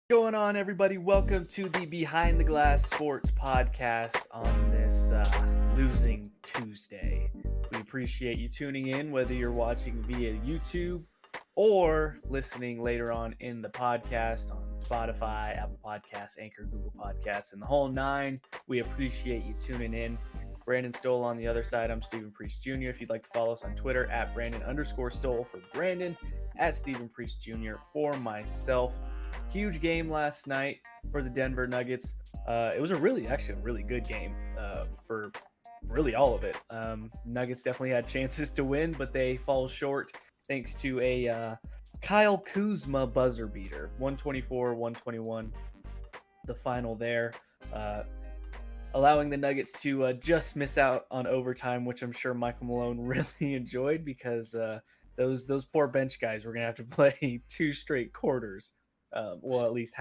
Going on, everybody? Welcome to the Behind the Glass Sports Podcast on this losing Tuesday. We appreciate you tuning in, whether you're watching via YouTube or listening later on in the podcast on Spotify, Apple Podcasts, Anchor, Google Podcasts, and the whole nine. We appreciate you tuning in. Brandon Stoll on the other side. I'm Stephen Priest Jr. If you'd like to follow us on Twitter at Brandon_Stoll for Brandon, at Stephen Priest Jr. for myself. Huge game last night for the Denver Nuggets. It was actually a really good game for really all of it. Nuggets definitely had chances to win, but they fall short thanks to a Kyle Kuzma buzzer beater. 124-121, the final there. Allowing the Nuggets to just miss out on overtime, which I'm sure Michael Malone really enjoyed because those poor bench guys were going to have to play two straight quarters. Well, at least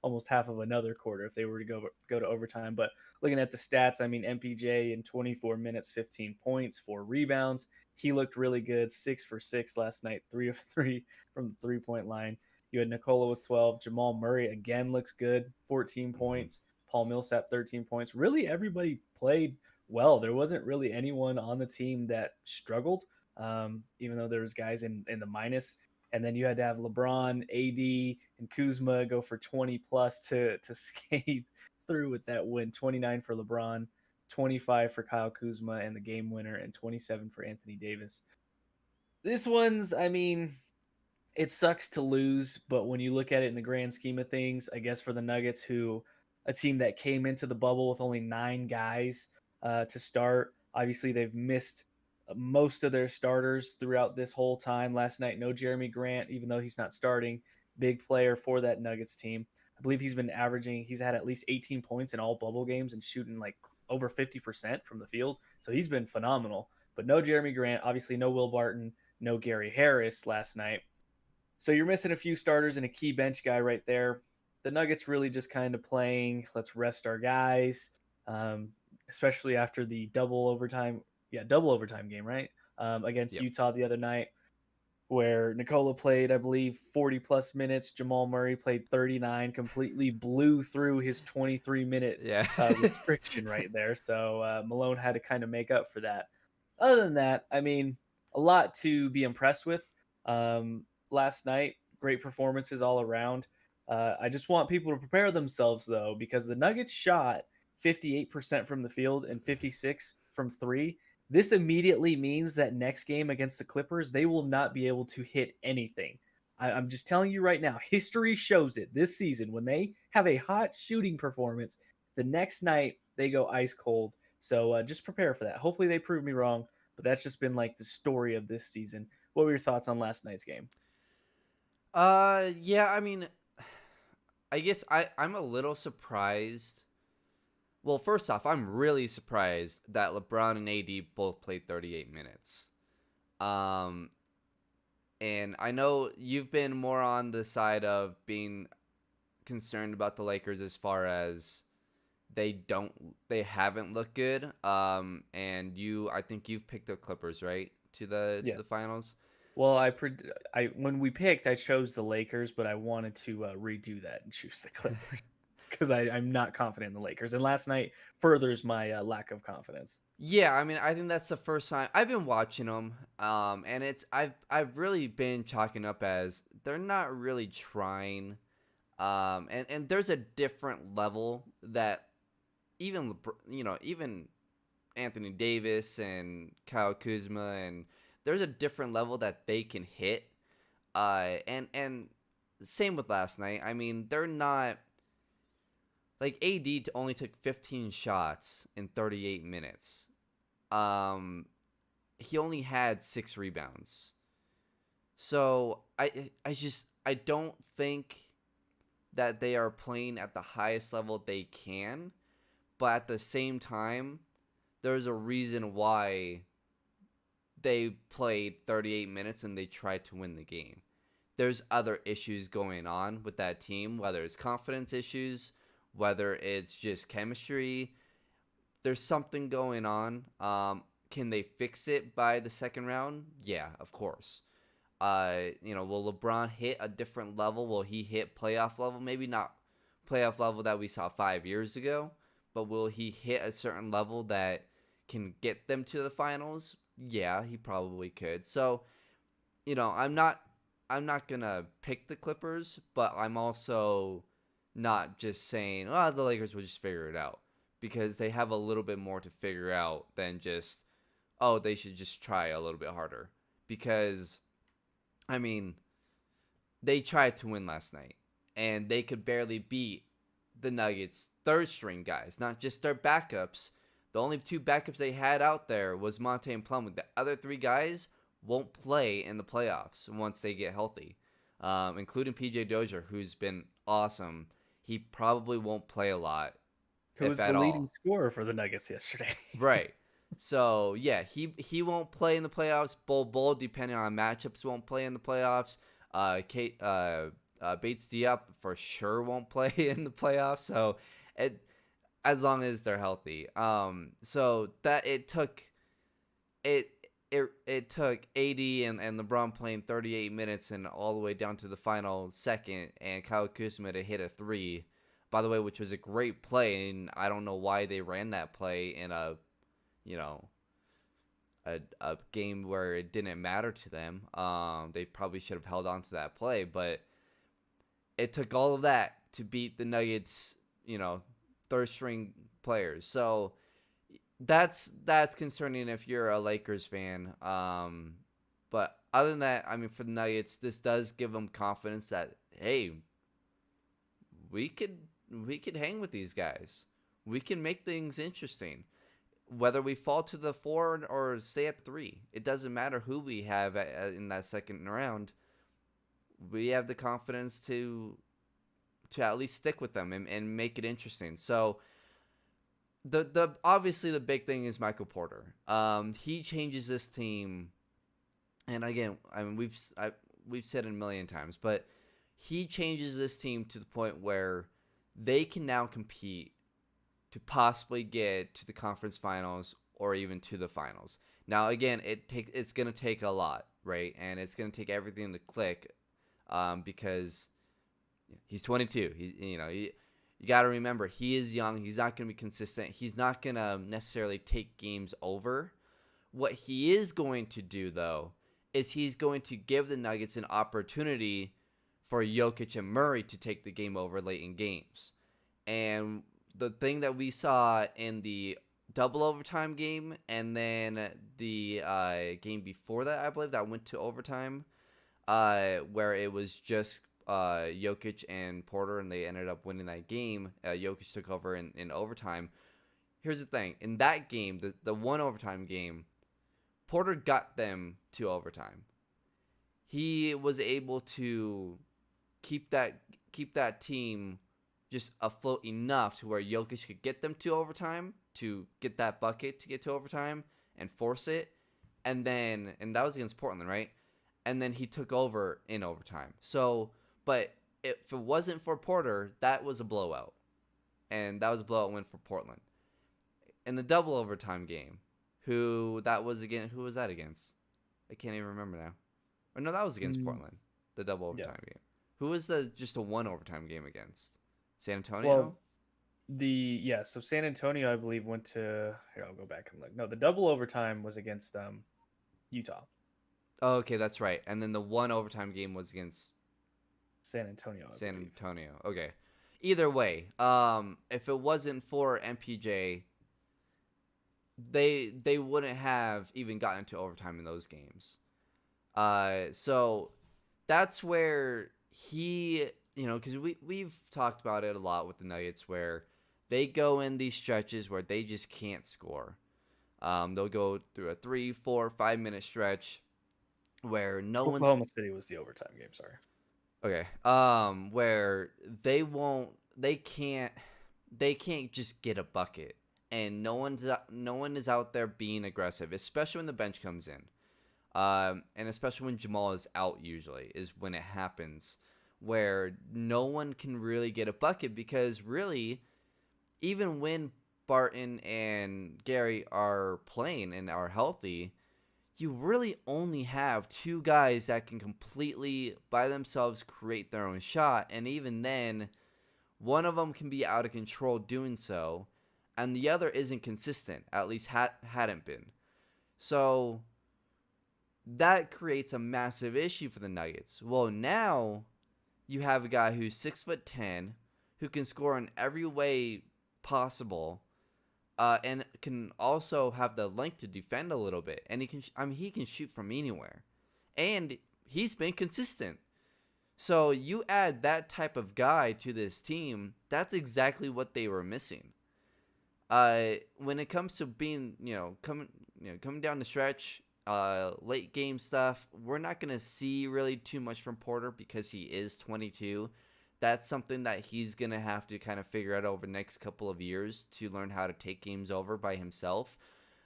almost half of another quarter if they were to go to overtime. But looking at the stats, I mean, MPJ in 24 minutes, 15 points, 4 rebounds. He looked really good, 6 for 6 last night, 3 of 3 from the three-point line. You had Nikola with 12. Jamal Murray again looks good, 14 points. Paul Millsap, 13 points. Really, everybody played well. There wasn't really anyone on the team that struggled, even though there was guys in the minus. And then you had to have LeBron, AD, and Kuzma go for 20 plus to skate through with that win. 29 for LeBron, 25 for Kyle Kuzma and the game winner, and 27 for Anthony Davis. This one's, I mean, it sucks to lose, but when you look at it in the grand scheme of things, I guess for the Nuggets, a team that came into the bubble with only 9 guys to start, obviously they've missed most of their starters throughout this whole time. Last night, no Jeremy Grant, even though he's not starting. Big player for that Nuggets team. I believe he's had at least 18 points in all bubble games and shooting like over 50% from the field. So he's been phenomenal. But no Jeremy Grant, obviously no Will Barton, no Gary Harris last night. So you're missing a few starters and a key bench guy right there. The Nuggets really just kind of playing, let's rest our guys, especially after the double overtime game, right? Against Yep. Utah the other night, where Nikola played, I believe, 40 plus minutes. Jamal Murray played 39, completely blew through his 23-minute Yeah. restriction right there. So Malone had to kind of make up for that. Other than that, I mean, a lot to be impressed with. Last night, great performances all around. I just want people to prepare themselves, though, because the Nuggets shot 58% from the field and 56 from 3. This immediately means that next game against the Clippers, they will not be able to hit anything. I'm just telling you right now, history shows it this season. When they have a hot shooting performance, the next night they go ice cold. So just prepare for that. Hopefully they prove me wrong, but that's just been like the story of this season. What were your thoughts on last night's game? Yeah, I mean, I guess I'm a little surprised. Well, first off, I'm really surprised that LeBron and AD both played 38 minutes. Um and I know you've been more on the side of being concerned about the Lakers as far as they haven't looked good. And I think you've picked the Clippers, right? To the Yes. finals. Well, I when we picked, I chose the Lakers, but I wanted to redo that and choose the Clippers because I'm not confident in the Lakers. And last night furthers my lack of confidence. Yeah, I mean, I think that's the first time I've been watching them, and I've really been chalking up as they're not really trying, and there's a different level that even Anthony Davis and Kyle Kuzma, and there's a different level that they can hit, and same with last night. I mean, they're not like AD only took 15 shots in 38 minutes. Um, he only had 6 rebounds. So I don't think that they are playing at the highest level they can, but at the same time, there's a reason why they played 38 minutes and they tried to win the game. There's other issues going on with that team, whether it's confidence issues, whether it's just chemistry. There's something going on. Can they fix it by the second round? Yeah, of course. Will LeBron hit a different level? Will he hit playoff level? Maybe not playoff level that we saw 5 years ago, but will he hit a certain level that can get them to the finals? Yeah, he probably could. So, I'm not gonna pick the Clippers, but I'm also not just saying, oh, the Lakers will just figure it out, because they have a little bit more to figure out than just, oh, they should just try a little bit harder. Because, I mean, they tried to win last night, and they could barely beat the Nuggets' third string guys, not just their backups. The only two backups they had out there was Monte and Plumlee. The other three guys won't play in the playoffs once they get healthy, including PJ Dozier, who's been awesome. He probably won't play a lot, Who was if the at leading all. scorer for the Nuggets yesterday? Right. So yeah, he won't play in the playoffs. Bol, depending on matchups, won't play in the playoffs. Kate Bates Diop for sure won't play in the playoffs. So as long as they're healthy. So that it took AD and LeBron playing 38 minutes and all the way down to the final second, and Kyle Kuzma to hit a three, by the way, which was a great play, and I don't know why they ran that play in a game where it didn't matter to them. They probably should have held on to that play, but it took all of that to beat the Nuggets, third string players. So that's concerning if you're a Lakers fan. But other than that, I mean, for the Nuggets, this does give them confidence that, hey, we could hang with these guys. We can make things interesting. Whether we fall to the 4 or stay at 3, it doesn't matter who we have in that second round. We have the confidence to at least stick with them and make it interesting. So the obviously the big thing is Michael Porter. He changes this team, and again, I mean we've said it a million times, but he changes this team to the point where they can now compete to possibly get to the conference finals or even to the finals. Now, again, it's going to take a lot, right? And it's going to take everything to click, because he's 22. You got to remember, he is young. He's not going to be consistent. He's not going to necessarily take games over. What he is going to do, though, is he's going to give the Nuggets an opportunity for Jokic and Murray to take the game over late in games. And the thing that we saw in the double overtime game, and then the game before that, I believe, that went to overtime, where it was just Jokic and Porter, and they ended up winning that game. Jokic took over in overtime. Here's the thing. In that game, the one overtime game, Porter got them to overtime. He was able to keep that team just afloat enough to where Jokic could get them to overtime, to get that bucket to get to overtime and force it. And that was against Portland, right? And then he took over in overtime. So, but if it wasn't for Porter, that was a blowout. And that was a blowout win for Portland. In the double overtime game, who was that against? I can't even remember now. Or no, that was against Portland, the double overtime game. Who was just a one overtime game against? San Antonio? Well, so San Antonio, I believe, went to... Here, I'll go back and look. No, the double overtime was against Utah. Oh, okay, that's right. And then the one overtime game was against San Antonio, I San believe. Antonio. Okay. Either way, if it wasn't for MPJ, they wouldn't have even gotten to overtime in those games. So that's where he... because we've talked about it a lot with the Nuggets, where they go in these stretches where they just can't score. They'll go through a 3, 4, 5 minute stretch where Oklahoma City was the overtime game. Sorry. Okay. Where they can't just get a bucket, and no one is out there being aggressive, especially when the bench comes in, and especially when Jamal is out. Usually is when it happens, where no one can really get a bucket, because really, even when Barton and Gary are playing and are healthy, you really only have two guys that can completely by themselves create their own shot, and even then, one of them can be out of control doing so, and the other isn't consistent. At least hadn't been. So that creates a massive issue for the Nuggets. Well, now you have a guy who's 6'10", who can score in every way possible, and can also have the length to defend a little bit. And he can, he can shoot from anywhere, and he's been consistent. So you add that type of guy to this team, that's exactly what they were missing. When it comes to being, coming down the stretch, late game stuff, we're not gonna see really too much from Porter because he is 22. That's something that he's gonna have to kind of figure out over the next couple of years to learn how to take games over by himself.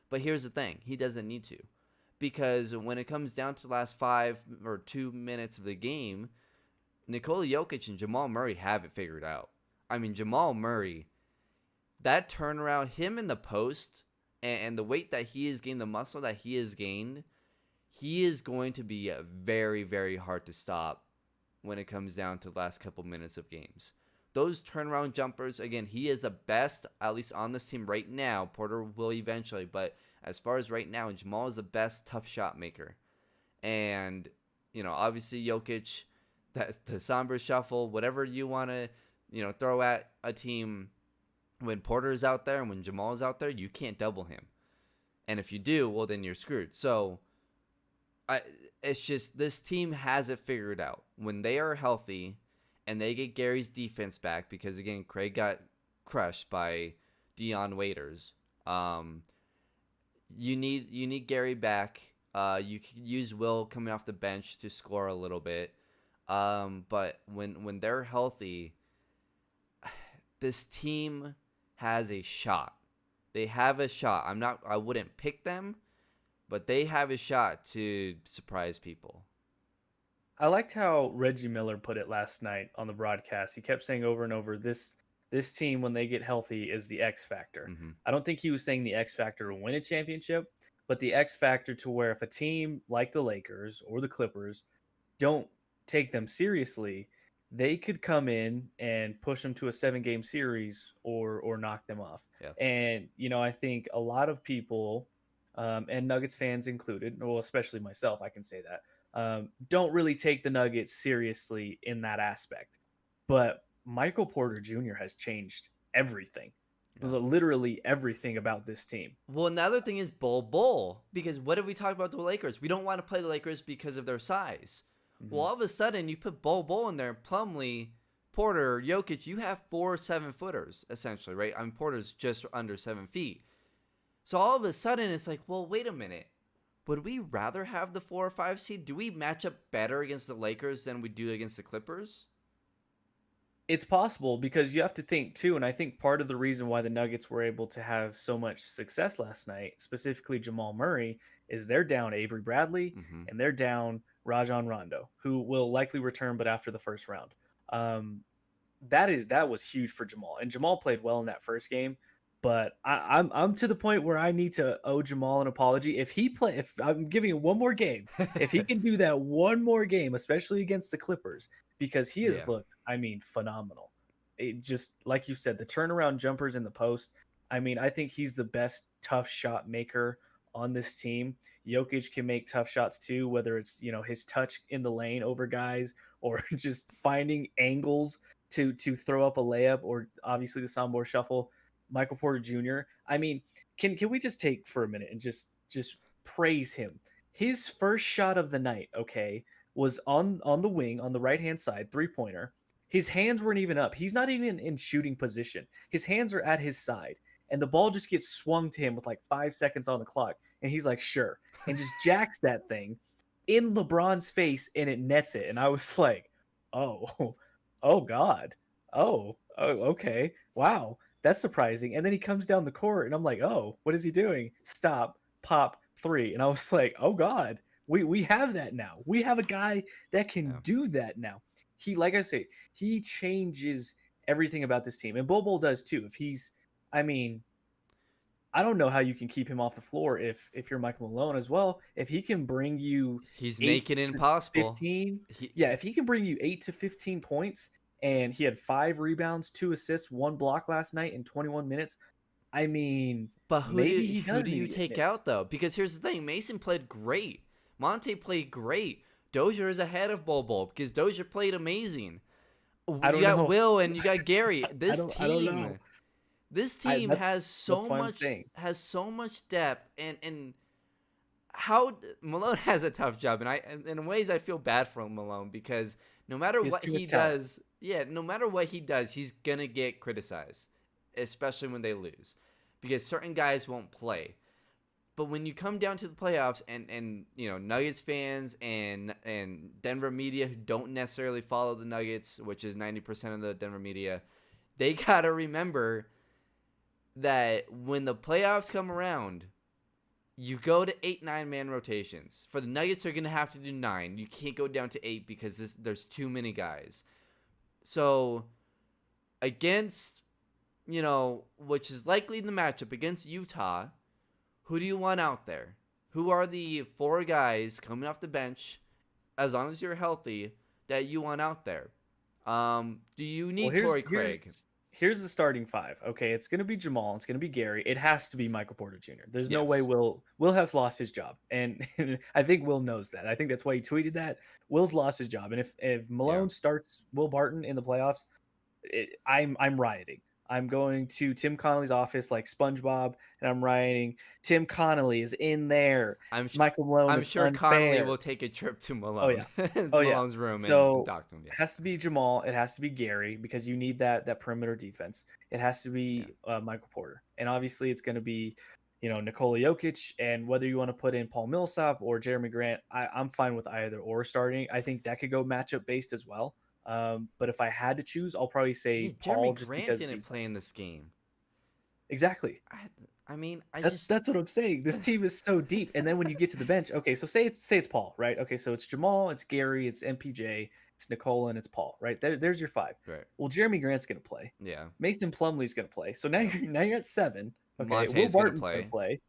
But here's the thing, he doesn't need to, because when it comes down to the last 5 or 2 minutes of the game, Nikola Jokic and Jamal Murray have it figured out. I mean, Jamal Murray, that turnaround, him in the post, and the weight that he has gained, the muscle that he has gained, he is going to be very, very hard to stop when it comes down to the last couple minutes of games. Those turnaround jumpers, again, he is the best, at least on this team right now. Porter will eventually, but as far as right now, Jamal is the best tough shot maker. And, obviously Jokic, that's the somber shuffle, whatever you want to, throw at a team. When Porter is out there and when Jamal is out there, you can't double him. And if you do, well, then you're screwed. So it's just this team has it figured out. When they are healthy and they get Gary's defense back, because, again, Craig got crushed by Dion Waiters. You need Gary back. You can use Will coming off the bench to score a little bit. But when they're healthy, this team has a shot. They have a shot. I wouldn't pick them, but they have a shot to surprise people. I liked how Reggie Miller put it last night on the broadcast. He kept saying over and over, this team, when they get healthy, is the X factor. Mm-hmm. I don't think he was saying the X factor to win a championship, but the X factor to where if a team like the Lakers or the Clippers don't take them seriously, they could come in and push them to a 7-game series or knock them off. Yeah. And, I think a lot of people, and Nuggets fans included, well, especially myself, I can say that, don't really take the Nuggets seriously in that aspect. But Michael Porter Jr. has changed everything. Yeah. Literally everything about this team. Well, another thing is Bol, because what did we talk about the Lakers? We don't want to play the Lakers because of their size. Mm-hmm. Well, all of a sudden, you put Bol in there, Plumlee, Porter, Jokic, you have 4 7-footers, essentially, right? I mean, Porter's just under 7 feet. So all of a sudden, it's like, well, wait a minute. Would we rather have the 4 or 5 seed? Do we match up better against the Lakers than we do against the Clippers? It's possible, because you have to think, too, and I think part of the reason why the Nuggets were able to have so much success last night, specifically Jamal Murray, is they're down Avery Bradley, mm-hmm. and they're down Rajon Rondo, who will likely return, but after the first round. That was huge for Jamal, and Jamal played well in that first game. But I'm to the point where I need to owe Jamal an apology. If I'm giving him one more game, if he can do that one more game, especially against the Clippers, because he has looked, phenomenal. It just, like you said, the turnaround jumpers in the post. I think he's the best tough shot maker on this team. Jokic can make tough shots too, whether it's, his touch in the lane over guys or just finding angles to throw up a layup, or obviously the Sombor shuffle. Michael Porter Jr. Can we just take for a minute and just praise him? His first shot of the night, okay, was on the wing on the right-hand side, 3-pointer. His hands weren't even up. He's not even in shooting position. His hands are at his side, and the ball just gets swung to him with like 5 seconds on the clock, and he's like, sure, and just jacks that thing in LeBron's face, and it nets it. And I was like, oh God. Oh, okay. Wow. That's surprising. And then he comes down the court, and I'm like, oh, what is he doing? Stop, pop, 3. And I was like, oh God, we have that now. We have a guy that can do that now. He, like I say, he changes everything about this team. And Bol does too. If he's, I I don't know how you can keep him off the floor if you're Michael Malone as well. If he can bring you He's 8 making it to impossible. 15, He, yeah, if he can bring you 8 to 15 points and he had 5 rebounds, 2 assists, 1 block last night in 21 minutes, I mean, but maybe he who does do need you to get take minutes. out though? Because here's the thing: Mason played great. Monte played great. Dozier is ahead of Bol because Dozier played amazing. I You don't got know. Will and you got Gary. I don't know. This I team that's why I'm saying. has so much depth and how Malone has a tough job, and in ways I feel bad for Malone because no matter He has what too he much talent. does, yeah, no matter what he does, he's gonna get criticized, especially when they lose, because certain guys won't play. But when you come down to the playoffs and Nuggets fans and Denver media who don't necessarily follow the Nuggets, which is 90% of the Denver media, they gotta remember that when the playoffs come around, you go to 8-9 man rotations. For the Nuggets, they're gonna have to do 9. You can't go down to 8 because there's too many guys. So against, which is likely the matchup against Utah, who do you want out there? Who are the 4 guys coming off the bench, as long as you're healthy, that you want out there? Do you Well, need Torrey Craig? here's the starting 5. Okay, it's gonna be Jamal. It's gonna be Gary. It has to be Michael Porter Jr. There's no way Yes. Will has lost his job, and I think Will knows that. I think that's why he tweeted that. Will's lost his job, and if Yeah. Malone starts Will Barton in the playoffs, I'm rioting. I'm going to Tim Connolly's office like SpongeBob, and I'm writing, Tim Connolly is in there. I'm sh- Michael Malone I'm is sure Connolly unfair. will take a trip to Oh Malone, yeah. Oh yeah. Malone's room, and So talk to him. it Yeah. has to be Jamal. It has to be Gary because you need that perimeter defense. It has to Yeah. be Michael Porter, and obviously it's going to be, Nikola Jokic. And whether you want to put in Paul Millsap or Jeremy Grant, I'm fine with either or starting. I think that could go matchup based as well. But if I had to choose, I'll probably Yeah. say Jeremy Paul just Grant because didn't play defense. in this game. Exactly. I mean, I That's just that's what I'm saying. This team is so deep, and then when you get to the bench, okay, so say it's Paul, right? Okay, so it's Jamal, it's Gary, it's MPJ, it's Nicola, and it's Paul, right? There's your 5. right. Well, Jeremy Grant's gonna play. Yeah. Mason Plumlee's gonna play. So now Yeah. you're at 7. Okay, Will Monte's gonna Barton's gonna play. play.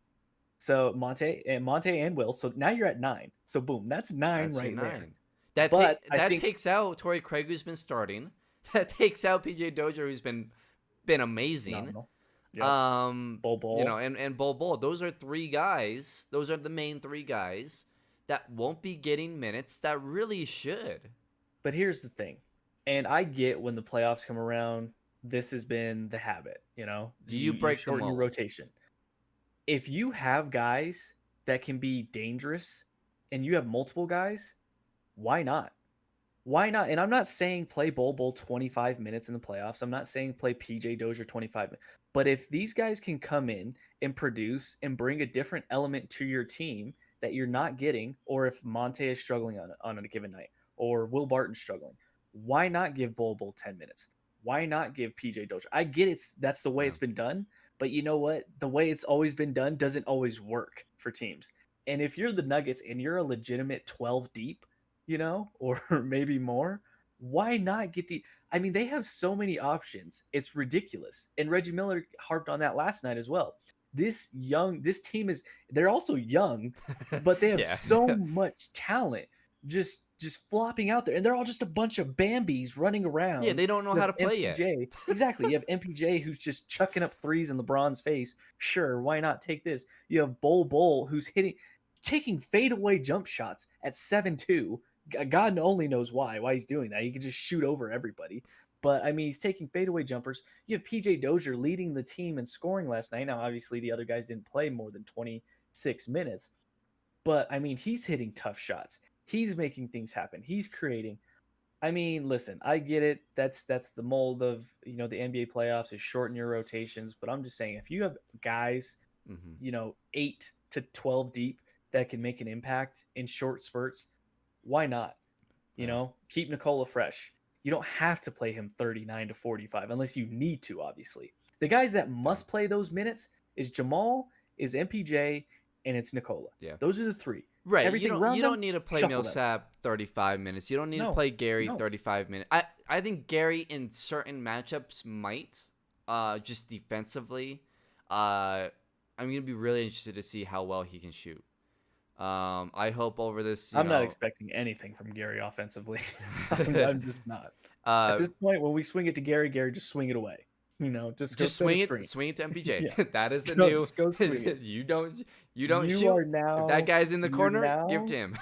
So Monte and Will. So now you're at 9. So boom, that's 9 That's your right there. 9. That But I that think takes out Torrey Craig, who's been starting. That takes out PJ Dozier, who's been amazing. phenomenal. Yep. Bol. And Bol. Those are 3 guys. Those are the main 3 guys that won't be getting minutes that really should. But here's the thing, and I get when the playoffs come around, this has been the habit. Do you break the shorten your mold? rotation. If you have guys that can be dangerous, and you have multiple guys, why not? Why not? And I'm not saying play Bol 25 minutes in the playoffs. I'm not saying play PJ Dozier 25 minutes. But if these guys can come in and produce and bring a different element to your team that you're not getting, or if Monte is struggling on a given night, or Will Barton struggling, why not give Bol 10 minutes? Why not give PJ Dozier? I get that's the way Yeah. it's been done, but you know what? The way it's always been done doesn't always work for teams. And if you're the Nuggets and you're a legitimate 12 deep, or maybe more, why not get I mean, they have so many options. It's ridiculous. And Reggie Miller harped on that last night as well. This team they're also young, but they have Yeah. so much talent just flopping out there. And they're all just a bunch of Bambis running around. Yeah, they don't know You how have to play yet. MPJ. Exactly. You have MPJ who's just chucking up threes in LeBron's face. Sure, why not take this? You have Bol who's taking fadeaway jump shots at 7'2". God only knows why he's doing that. He can just shoot over everybody. But I mean, he's taking fadeaway jumpers. You have PJ Dozier leading the team in scoring last night. Now, obviously, the other guys didn't play more than 26 minutes. But I mean, he's hitting tough shots. He's making things happen. He's creating. I mean, listen, I get it. That's the mold of the NBA playoffs is shorten your rotations. But I'm just saying, if you have guys, 8 to 12 deep that can make an impact in short spurts, why not? Keep Nicola fresh. You don't have to play him 39 to 45 unless you need to, obviously. The guys that must play those minutes is Jamal, is MPJ, and it's Nicola. Yeah. Those are the 3. Right. Everything You around don't them, need to play shuffle them. Millsap 35 minutes. You don't need to No, play Gary no. 35 minutes. I think Gary in certain matchups might, just defensively. I'm gonna be really interested to see how well he can shoot. I hope over this, I'm not expecting anything from Gary offensively. I'm just not. At uh, this point, when we swing it to Gary, just swing it away. Just go just set a screen. swing it to MPJ. Yeah, That is the new. just go swing it. you don't You shoot. are If that now guy's in the you're corner, give it now to him.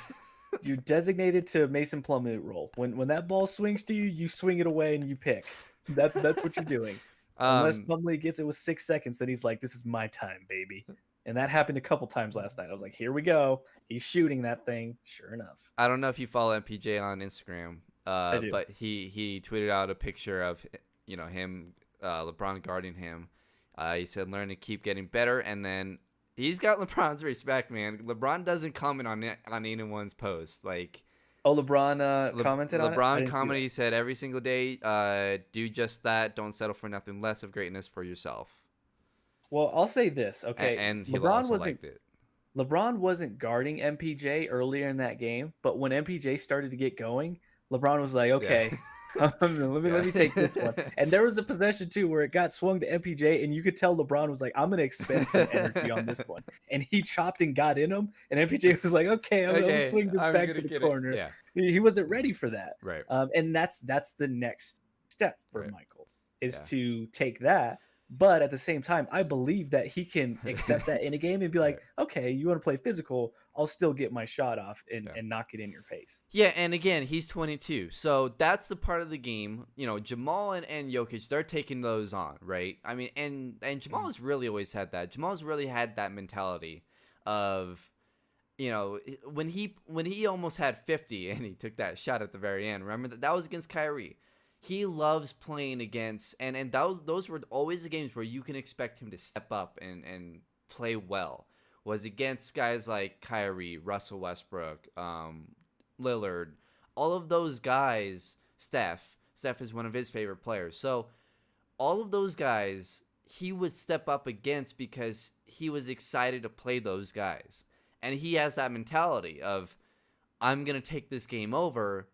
you designated to Mason Plumlee role. When that ball swings to you, you swing it away and you pick. That's what you're doing. Unless Plumlee gets it with 6 seconds, then he's like, "This is my time, baby." And that happened a couple times last night. I was like, "Here we go." He's shooting that thing. Sure enough. I don't know if you follow MPJ on Instagram, I do. but he tweeted out a picture of him, LeBron guarding him. He said, "Learn to keep getting better," and then he's got LeBron's respect, man. LeBron doesn't comment on anyone's post. Like, oh, LeBron commented on it? LeBron commented, he said, "Every single day, do just that. Don't settle for nothing less of greatness for yourself." Well, I'll say this, okay? And he also liked it. LeBron wasn't guarding MPJ earlier in that game, but when MPJ started to get going, LeBron was like, "Okay, let me take this one." And there was a possession too where it got swung to MPJ, and you could tell LeBron was like, "I'm gonna expend some energy on this one," and he chopped and got in him, and MPJ was like, "Okay, I'm gonna swing this back to the corner." Yeah. He wasn't ready for that, right? And that's the next step for Right. Michael is to take that. But at the same time, I believe that he can accept that in a game and be like, "Okay, you want to play physical? I'll still get my shot off and knock it in your face." Yeah, and again, he's 22, so that's the part of the game. Jamal and Jokic, they're taking those on, right? I mean, and Jamal's really always had that. Jamal's really had that mentality of, when he almost had 50 and he took that shot at the very end. Remember that was against Kyrie. He loves playing against, and those were always the games where you can expect him to step up and play well. Was against guys like Kyrie, Russell Westbrook, Lillard, all of those guys. Steph is one of his favorite players. So all of those guys he would step up against because he was excited to play those guys, and he has that mentality of, I'm gonna take this game over,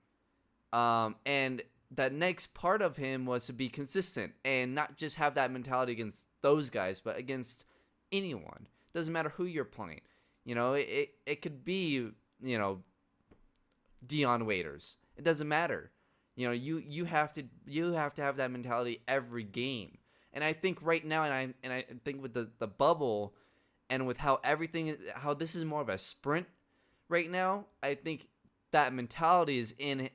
and that next part of him was to be consistent and not just have that mentality against those guys, but against anyone. Doesn't matter who you're playing. It could be, Dion Waiters. It doesn't matter. You have to have that mentality every game. And I think right now, and I think with the bubble, and with how this is more of a sprint right now, I think that mentality is in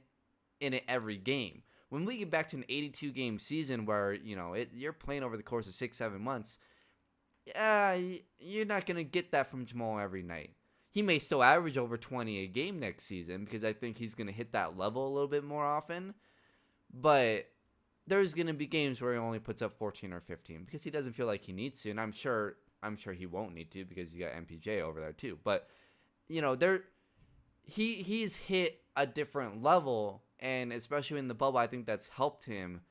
it every game. When we get back to an 82 game season where you're playing over the course of 6-7 months, you're not gonna get that from Jamal every night. He may still average over 20 a game next season because I think he's gonna hit that level a little bit more often, but there's gonna be games where he only puts up 14 or 15 because he doesn't feel like he needs to, and I'm sure he won't need to because you got MPJ over there too. But he's hit a different level. And especially in the bubble, I think that's helped him.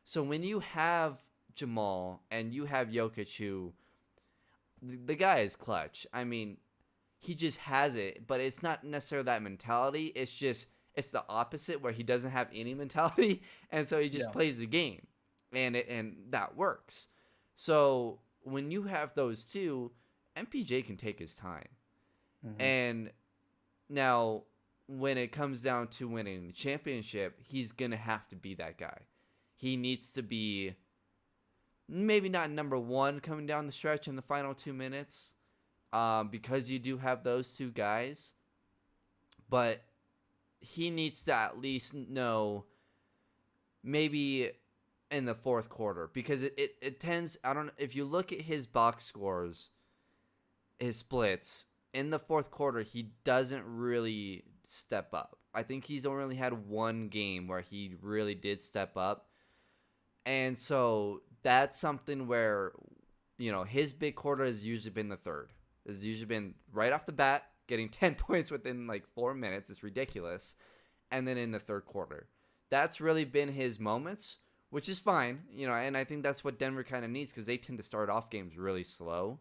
So when you have Jamal and you have Jokic, who the guy is clutch. I mean, he just has it, but it's not necessarily that mentality. It's the opposite where he doesn't have any mentality, and so he just plays the game, and that works. So when you have those two, MPJ can take his time, and now, when it comes down to winning the championship, he's going to have to be that guy. He needs to be maybe not number one coming down the stretch in the final 2 minutes, because you do have those two guys. But he needs to at least know maybe in the fourth quarter, because it tends, I don't know, if you look at his box scores, his splits, in the fourth quarter, he doesn't really step up. I think he's only had one game where he really did step up. And so that's something where, his big quarter has usually been the third. It's usually been right off the bat, getting 10 points within like 4 minutes. It's ridiculous. And then in the third quarter. That's really been his moments, which is fine. And I think that's what Denver kind of needs because they tend to start off games really slow.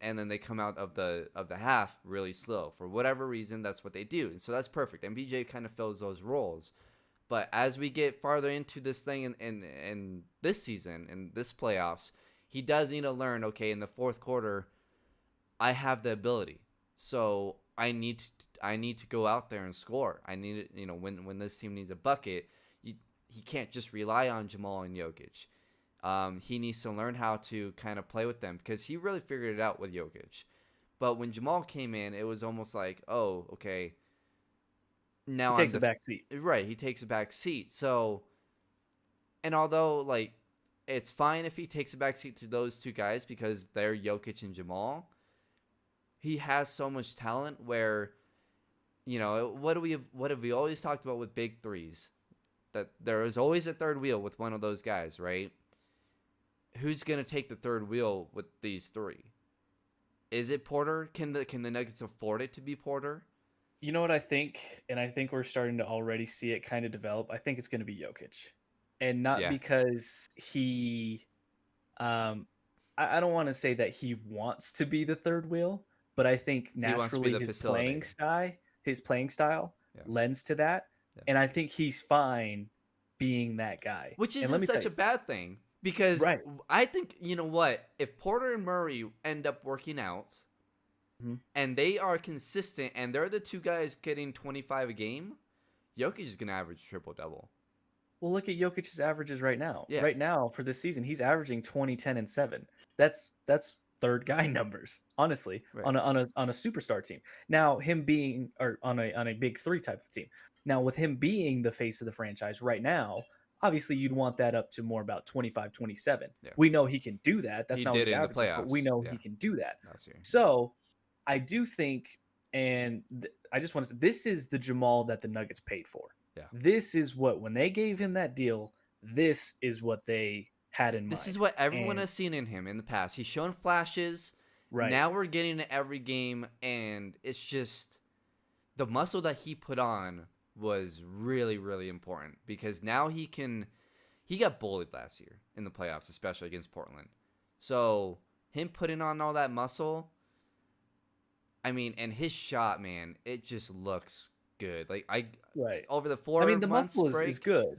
And then they come out of the half really slow. For whatever reason, that's what they do. And so that's perfect. MPJ kind of fills those roles. But as we get farther into this thing in this season, in this playoffs, He does need to learn, okay, in the fourth quarter, I have the ability. So I need to go out there and score. I need it, when this team needs a bucket, he can't just rely on Jamal and Jokic. He needs to learn how to kind of play with them because he really figured it out with Jokic. But when Jamal came in, it was almost like, oh, okay, now He takes a back seat. right. He takes a back seat. So, and although like it's fine if he takes a back seat to those two guys because they're Jokic and Jamal, he has so much talent where, what have we always talked about with big threes? That there is always a third wheel with one of those guys, right? Who's gonna take the third wheel with these three? Is it Porter? Can the Nuggets afford it to be Porter? You know what I think? And I think we're starting to already see it kind of develop. I think it's going to be Jokic. And not Yeah. because he I don't want to say that he wants to be the third wheel, but I think He wants to be naturally the facilitator. his playing style Yeah. lends to that. Yeah. And I think he's fine being that guy. Which And isn't let me tell such a you, bad thing because right. I think, you know what? If Porter and Murray end up working out Mhm. and they are consistent and they're the two guys getting 25 a game, Jokic is going to average triple-double. Well, look at Jokic's averages right now. Yeah. Right now for this season, he's averaging 20, 10, and 7. That's third guy numbers, honestly, Right. on a superstar team. Now, him being or on a big three type of team. Now, with him being the face of the franchise right now, obviously you'd want that up to more about 25, 27. Yeah. We know he can do that. That's He not what did he's in the averaging, but we playoffs. know Yeah. he can do that. Last year. So I do think, and I just want to say, this is the Jamal that the Nuggets paid for. Yeah. This is what, when they gave him that deal, this is what they had in mind. This is what everyone And- has seen in him in the past. He's shown flashes. right. Now we're getting to every game, and it's just the muscle that he put on was really, really important because now he got bullied last year in the playoffs, especially against Portland. So him putting on all that muscle, I mean, and his shot, man, it just looks good. Like right. over the 4 I mean, the months muscle break, is good.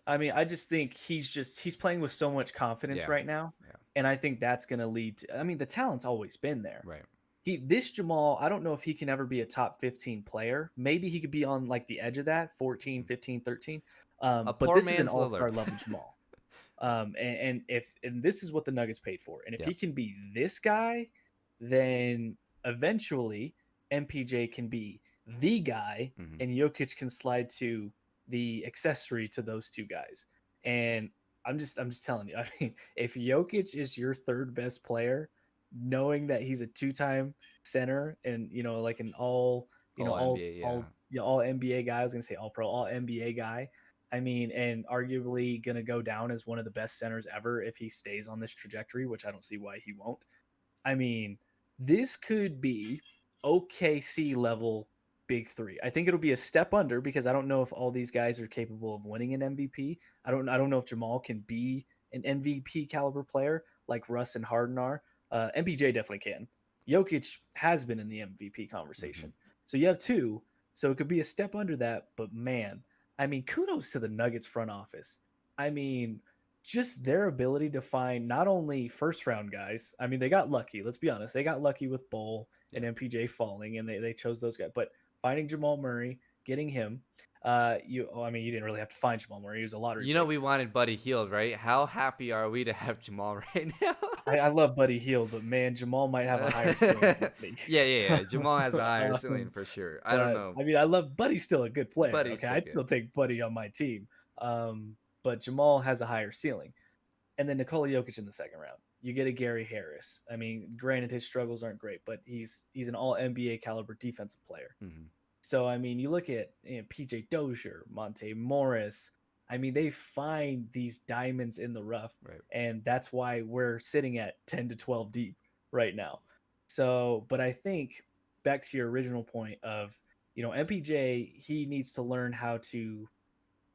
I mean, I just think he's playing with so much confidence Yeah. right now. Yeah. And I think that's going to lead to, I mean, the talent's always been there. Right. This Jamal, I don't know if he can ever be a top 15 player. Maybe he could be on like the edge of that, 14, 15, 13. But poor this is an man's all-star Lillard. level Jamal. And this is what the Nuggets paid for. And if Yeah. he can be this guy, then eventually MPJ can be the guy, Mhm. and Jokic can slide to the accessory to those two guys. And I'm just telling you. I mean, if Jokic is your third best player, knowing that he's a two-time center and like an all All-NBA, yeah. all NBA guy. I was gonna say all pro, all NBA guy. I mean, and arguably gonna go down as one of the best centers ever if he stays on this trajectory, which I don't see why he won't. I mean, this could be OKC level big three. I think it'll be a step under because I don't know if all these guys are capable of winning an MVP. I don't know if Jamal can be an MVP caliber player like Russ and Harden are. MPJ definitely can. Jokic has been in the MVP conversation. So you have two. So it could be a step under that. But man, I mean, kudos to the Nuggets front office. I mean, just their ability to find not only first round guys. I mean, they got lucky. Let's be honest. They got lucky with Bull and MPJ falling, and they chose those guys. But finding Jamal Murray, getting him, you didn't really have to find Jamal Murray. He was a lottery. You know, we wanted Buddy Hield, right? How happy are we to have Jamal right now? I love Buddy Hield, but man, Jamal might have a higher ceiling than me. Yeah. Jamal has a higher ceiling for sure. I don't know. I mean, I love Buddy's still a good player. Buddy's Okay, still I'd good. still take Buddy on my team. But Jamal has a higher ceiling. And then Nikola Jokic in the second round. You get a Gary Harris. I mean, granted his struggles aren't great, but he's an all NBA caliber defensive player. Mhm. So I mean, you look at PJ Dozier, Monte Morris. I mean, they find these diamonds in the rough, Right. and that's why we're sitting at 10 to 12 deep right now. So, but I think back to your original point of, MPJ, he needs to learn how to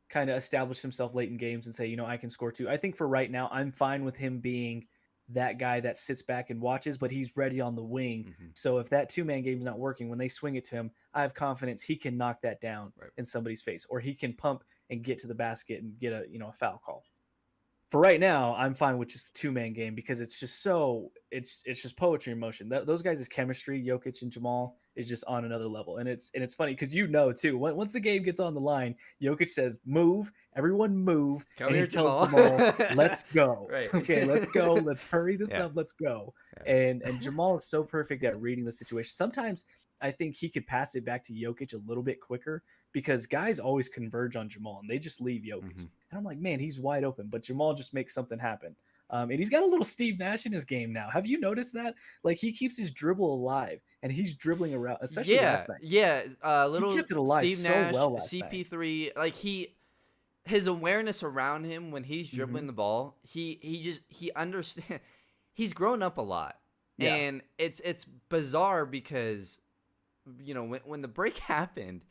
kind of establish himself late in games and say, I can score too. I think for right now, I'm fine with him being that guy that sits back and watches, but he's ready on the wing. Mhm. So if that two-man game's not working, when they swing it to him, I have confidence he can knock that down Right. in somebody's face, or he can pump and get to the basket and get a foul call. for right now, I'm fine with just a two-man game because it's just so it's just poetry in motion. Those guys' chemistry, Jokic and Jamal, is just on another level, and it's funny because too. Once the game gets on the line, Jokic says, "Move, everyone, move," Come and he here, tells Jamal. Jamal, "Let's go, Right. okay, let's go, let's hurry this Yeah. up, let's go." Yeah. And Jamal is so perfect at reading the situation. Sometimes I think he could pass it back to Jokic a little bit quicker because guys always converge on Jamal and they just leave Jokic. Hmm. And I'm like, man, he's wide open, but Jamal just makes something happen. And he's got a little Steve Nash in his game now. Have you noticed that? Like he keeps his dribble alive, and he's dribbling around, especially Yeah, last night. yeah. He Little kept it alive Steve so Nash, well last night. CP3, like his awareness around him when he's dribbling Hmm. the ball, he understand. He's grown up a lot, Yeah, and it's bizarre because when the break happened,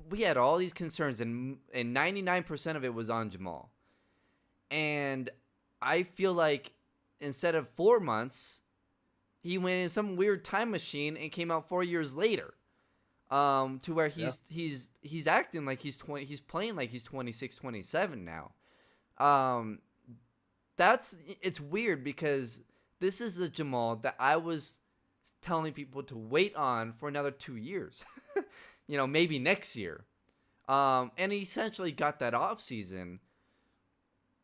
we had all these concerns, and 99% of it was on Jamal, and I feel like instead of 4 months, he went in some weird time machine and came out 4 years later. To where yeah. he's acting like he's 20, he's playing like he's 26, 27 now. Um, it's weird because this is the Jamal that I was telling people to wait on for another 2 years, maybe next year. And he essentially got that off season,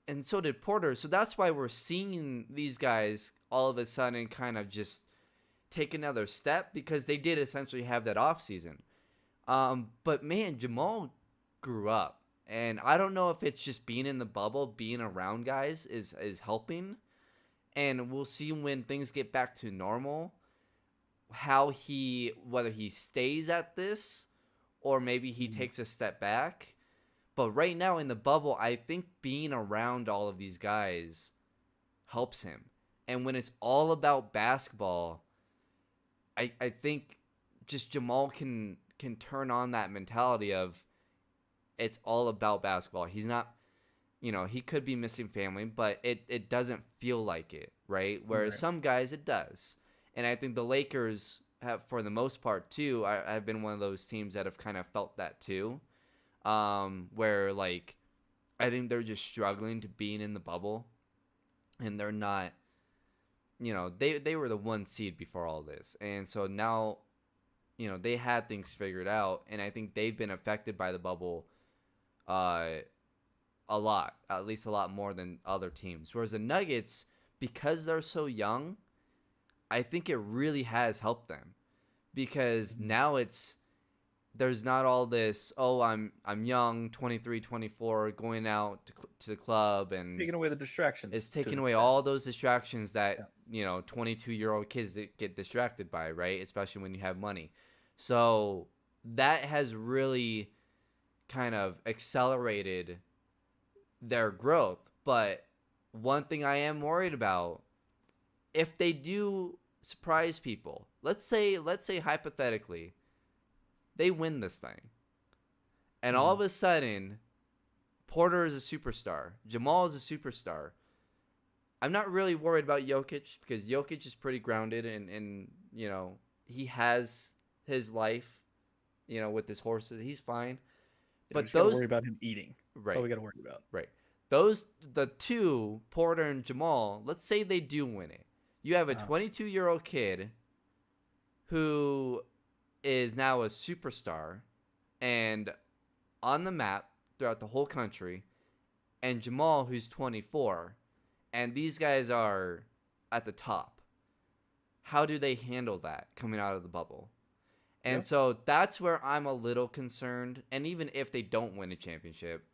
and so did Porter. So that's why we're seeing these guys all of a sudden kind of just take another step because they did essentially have that off season. But man, Jamal grew up, and I don't know if it's just being in the bubble, being around guys is helping. And we'll see when things get back to normal, whether he stays at this or maybe he takes a step back. But right now in the bubble, I think being around all of these guys helps him. And when it's all about basketball, I think just Jamal can turn on that mentality of it's all about basketball. He's not, he could be missing family, but it doesn't feel like it, right? Whereas Right. some guys it does. And I think the Lakers have, for the most part too, I've been one of those teams that have kind of felt that too. Where like I think they're just struggling to being in the bubble, and they're not. They were the 1 seed before all this, and so now, they had things figured out, and I think they've been affected by the bubble, a lot, at least a lot more than other teams. Whereas the Nuggets, because they're so young, I think it really has helped them, because now there's not all this, oh, I'm young, 23, 24, going out to the club, and Taking away the distractions. it's to an taking away extent. all those distractions that, Yeah. 22-year-old kids that get distracted by, right? Especially when you have money. So that has really kind of accelerated their growth. But one thing I am worried about, if they do surprise people, let's say hypothetically, they win this thing, and all of a sudden, Porter is a superstar, Jamal is a superstar. I'm not really worried about Jokic because Jokic is pretty grounded, and he has his life, with his horses. He's fine. Yeah, we But just got to worry about him eating. That's all right, we got to worry about. right. The two, Porter and Jamal, let's say they do win it. You have a 22-year-old kid who is now a superstar and on the map throughout the whole country, and Jamal, who's 24, and these guys are at the top. How do they handle that coming out of the bubble? And Yep. so that's where I'm a little concerned. And even if they don't win a championship,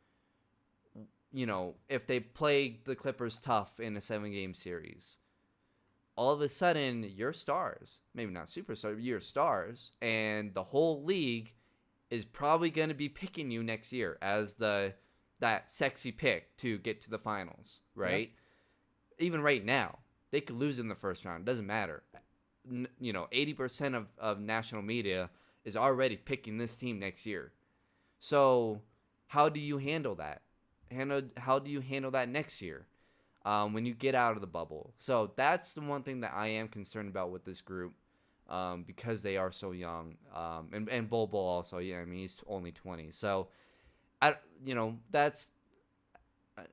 if they play the Clippers tough in a 7-game series, all of a sudden you're stars. Maybe not superstars, but you're stars. And the whole league is probably going to be picking you next year as that sexy pick to get to the finals, right? Yep. Even right now, they could lose in the first round. It doesn't matter. 80% of national media is already picking this team next year. So how do you handle that? How do you handle that next year when you get out of the bubble? So that's the one thing that I am concerned about with this group, because they are so young. And Bol Bol also, he's only 20. So that's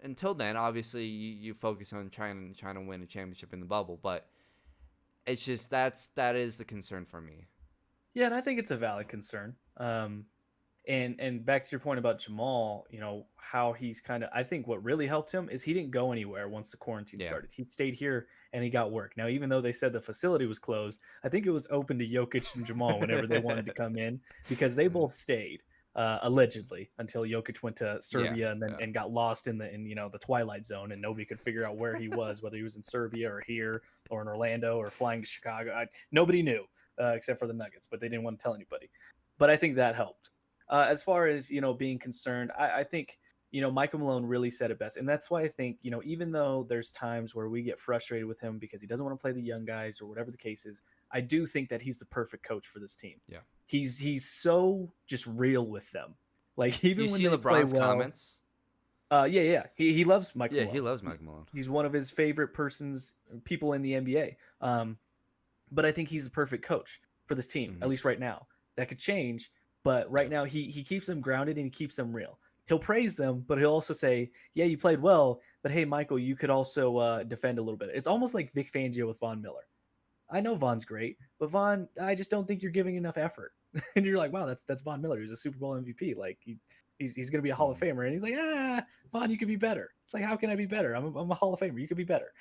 until then, obviously you focus on trying to win a championship in the bubble, but it's just that is the concern for me. Yeah, and I think it's a valid concern. And back to your point about Jamal, how he's kind of, I think what really helped him is he didn't go anywhere once the quarantine Yeah. started. He stayed here and he got work. Now, even though they said the facility was closed, I think it was open to Jokic and Jamal whenever they wanted to come in because they both stayed. Allegedly, until Jokic went to Yeah, Serbia and then yeah. and got lost in the twilight zone, and nobody could figure out where he was, whether he was in Serbia or here or in Orlando or flying to Chicago. Nobody knew except for the Nuggets, but they didn't want to tell anybody. But I think that helped. As far as being concerned, I think Michael Malone really said it best, and that's why I think even though there's times where we get frustrated with him because he doesn't want to play the young guys or whatever the case is, I do think that he's the perfect coach for this team. Yeah. He's so just real with them. Like even You when see they play LeBron's well, comments? yeah, he loves Michael Yeah, Malone. he loves Mike Malone. He's one of his favorite people in the NBA. But I think he's the perfect coach for this team, at least right now. That could change, but right now he keeps them grounded and he keeps them real. He'll praise them, but he'll also say, "Yeah, you played well, but hey, Michael, you could also defend a little bit." It's almost like Vic Fangio with Von Miller. I know Von's great, but Von, I just don't think you're giving enough effort. And you're like, wow, that's Von Miller. He's a Super Bowl MVP. Like he's going to be a Hall of Famer. And he's like, Von, you could be better. It's like, how can I be better? I'm a Hall of Famer. You could be better.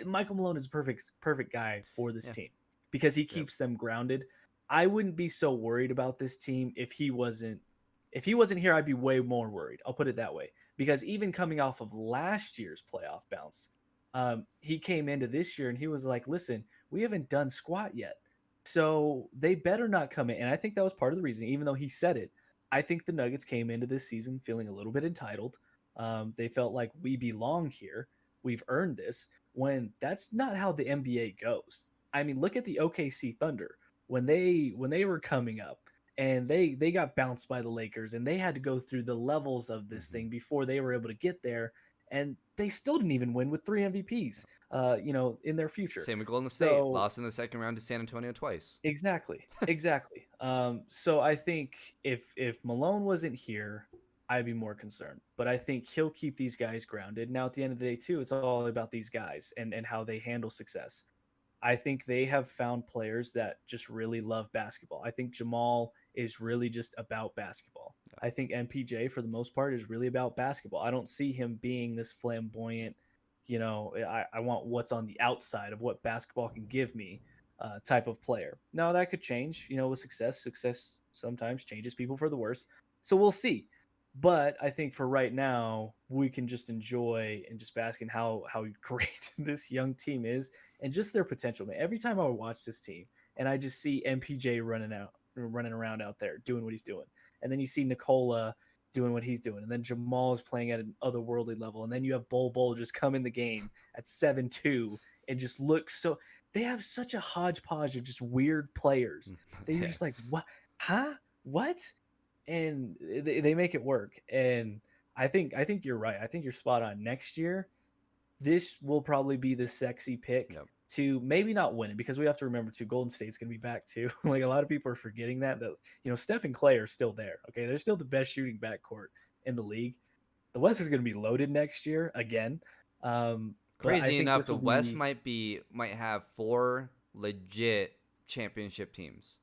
Michael Malone is a perfect guy for this team because he keeps them grounded. I wouldn't be so worried about this team if he wasn't here. I'd be way more worried. I'll put it that way, because even coming off of last year's playoff bounce, he came into this year and he was like, listen, we haven't done squat yet, so they better not come in. And I think that was part of the reason, even though he said it. I think the Nuggets came into this season feeling a little bit entitled. They felt like we belong here. We've earned this, when that's not how the NBA goes. I mean, look at the OKC Thunder when they were coming up and they got bounced by the Lakers and they had to go through the levels of this thing before they were able to get there, and they still didn't even win with 3 MVPs in their future. Same with Golden State, lost in the second round to San Antonio twice. Exactly. So I think if Malone wasn't here, I'd be more concerned. But I think he'll keep these guys grounded. Now, at the end of the day, too, it's all about these guys and how they handle success. I think they have found players that just really love basketball. I think Jamal is really just about basketball. Yeah. I think MPJ, for the most part, is really about basketball. I don't see him being this flamboyant, I want what's on the outside of what basketball can give me type of player. Now, that could change, with success. Success sometimes changes people for the worse. So we'll see. But I think for right now, we can just enjoy and just bask in how great this young team is and just their potential, man. Every time I watch this team and I just see MPJ running around out there doing what he's doing, and then you see Nikola doing what he's doing, and then Jamal is playing at an otherworldly level, and then you have Bol just come in the game at 7-2 and just look so. They have such a hodgepodge of just weird players. They're just like, what? Huh? What? And they make it work. And I think you're right. I think you're spot on. Next year, this will probably be the sexy pick to maybe not win it, because we have to remember too, Golden State's gonna be back too. Like, a lot of people are forgetting that Steph and Clay are still there. Okay, they're still the best shooting backcourt in the league. The West is gonna be loaded next year again. Crazy enough, the West might have 4 legit championship teams.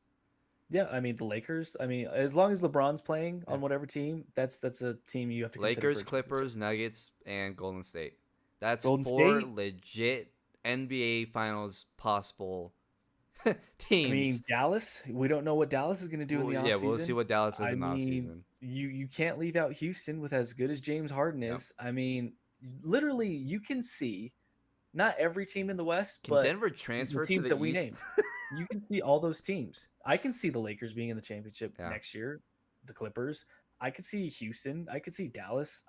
Yeah, I mean the Lakers. I mean, as long as LeBron's playing on whatever team, that's a team you have to consider. Lakers, Clippers, Nuggets, and Golden State. That's Golden 4 State? Legit NBA Finals possible teams. I mean, Dallas. We don't know what Dallas is going to do in the offseason. Yeah, we'll see what Dallas does in the offseason. You can't leave out Houston with as good as James Harden is. I mean, literally, you can see not every team in the West, but Denver transfer the teams to the that we East? named. You can see all those teams. I can see the Lakers being in the championship next year, the Clippers. I could see Houston. I could see Dallas.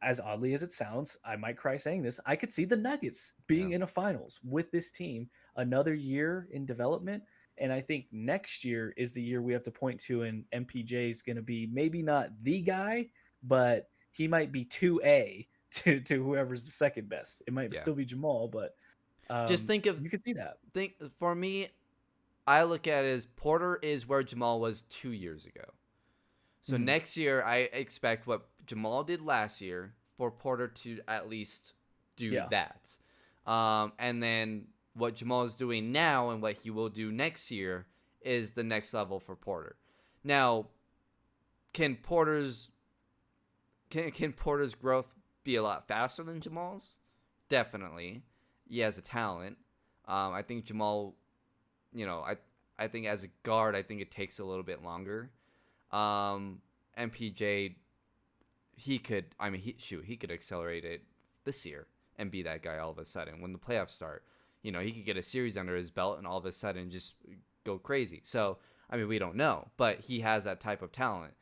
As oddly as it sounds, I might cry saying this, I could see the Nuggets being in a finals with this team, another year in development. And I think next year is the year we have to point to, and MPJ is going to be maybe not the guy, but he might be 2A to whoever's the second best. It might still be Jamal, but just think of, you could see that. For me, I look at it as Porter is where Jamal was 2 years ago. So next year, I expect what Jamal did last year for Porter to at least do Yeah. that. And then what Jamal is doing now and what he will do next year is the next level for Porter. Now, can Porter's growth be a lot faster than Jamal's? Definitely. He has a talent. I think Jamal, I think as a guard, I think it takes a little bit longer. MPJ, he could accelerate it this year and be that guy all of a sudden when the playoffs start. He could get a series under his belt and all of a sudden just go crazy. So, we don't know, but he has that type of talent.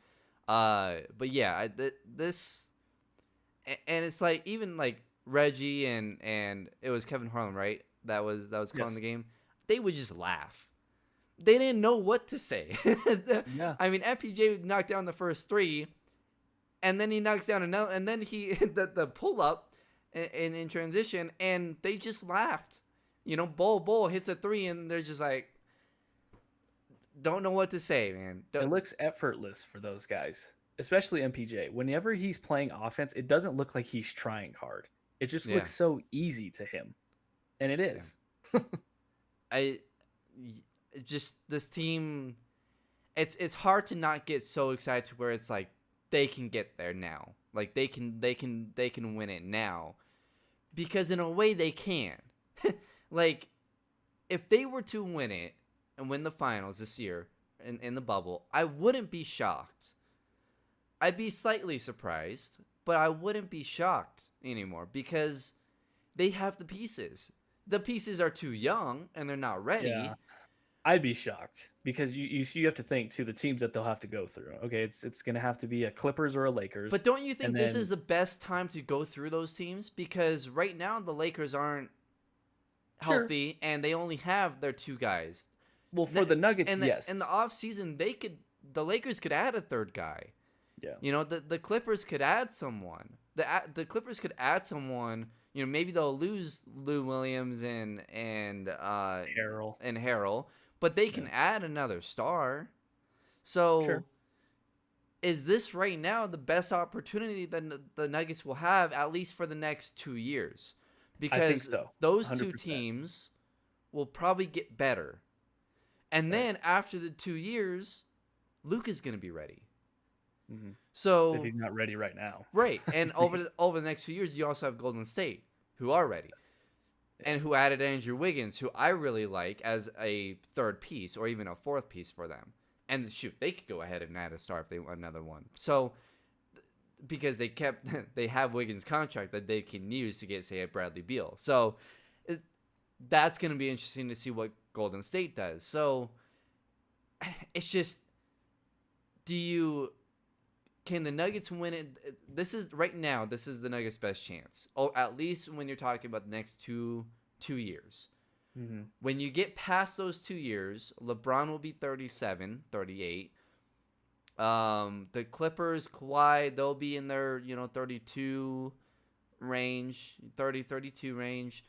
But yeah, this, and it's like even like Reggie and it was Kevin Harlan, right? That was calling the game. They would just laugh. They didn't know what to say. Yeah. MPJ knocked down the first three, and then he knocks down another, and then he the pull up in transition, and they just laughed. Bol hits a three, and they're just like, don't know what to say, man. It looks effortless for those guys, especially MPJ. Whenever he's playing offense, it doesn't look like he's trying hard. It just looks so easy to him, and it is. Just this team, it's hard to not get so excited to where it's like they can get there now, like they can win it now, because in a way they can. Like if they were to win it and win the finals this year in the bubble, I wouldn't be shocked. I'd be slightly surprised, but I wouldn't be shocked anymore because they have the pieces. The pieces are too young and they're not ready. Yeah. I'd be shocked because you have to think too the teams that they'll have to go through. Okay, it's gonna have to be a Clippers or a Lakers. But don't you think this is the best time to go through those teams? Because right now the Lakers aren't healthy and they only have their two guys. Well, for the Nuggets, yes. In the offseason, the Lakers could add a third guy. Yeah. The Clippers could add someone. The Clippers could add someone. Maybe they'll lose Lou Williams and Harrell, but they can add another star. So, is this right now the best opportunity that the Nuggets will have, at least for the next 2 years? Because I think so. Those 100%. two teams will probably get better. And then after the 2 years, Luka's going to be ready. Mm-hmm. So if he's not ready right now. Right. And over the next few years, you also have Golden State, who are ready. And who added Andrew Wiggins, who I really like as a third piece or even a fourth piece for them. And shoot, they could go ahead and add a star if they want another one. So, because they have Wiggins' contract that they can use to get, say, a Bradley Beal. So, that's going to be interesting to see what Golden State does. So, it's just, can the Nuggets win it? This is the Nuggets' best chance. Oh, at least when you're talking about the next two years. Mm-hmm. When you get past those 2 years, LeBron will be 37, 38. The Clippers, Kawhi, they'll be in their 32 range, 30, 32 range.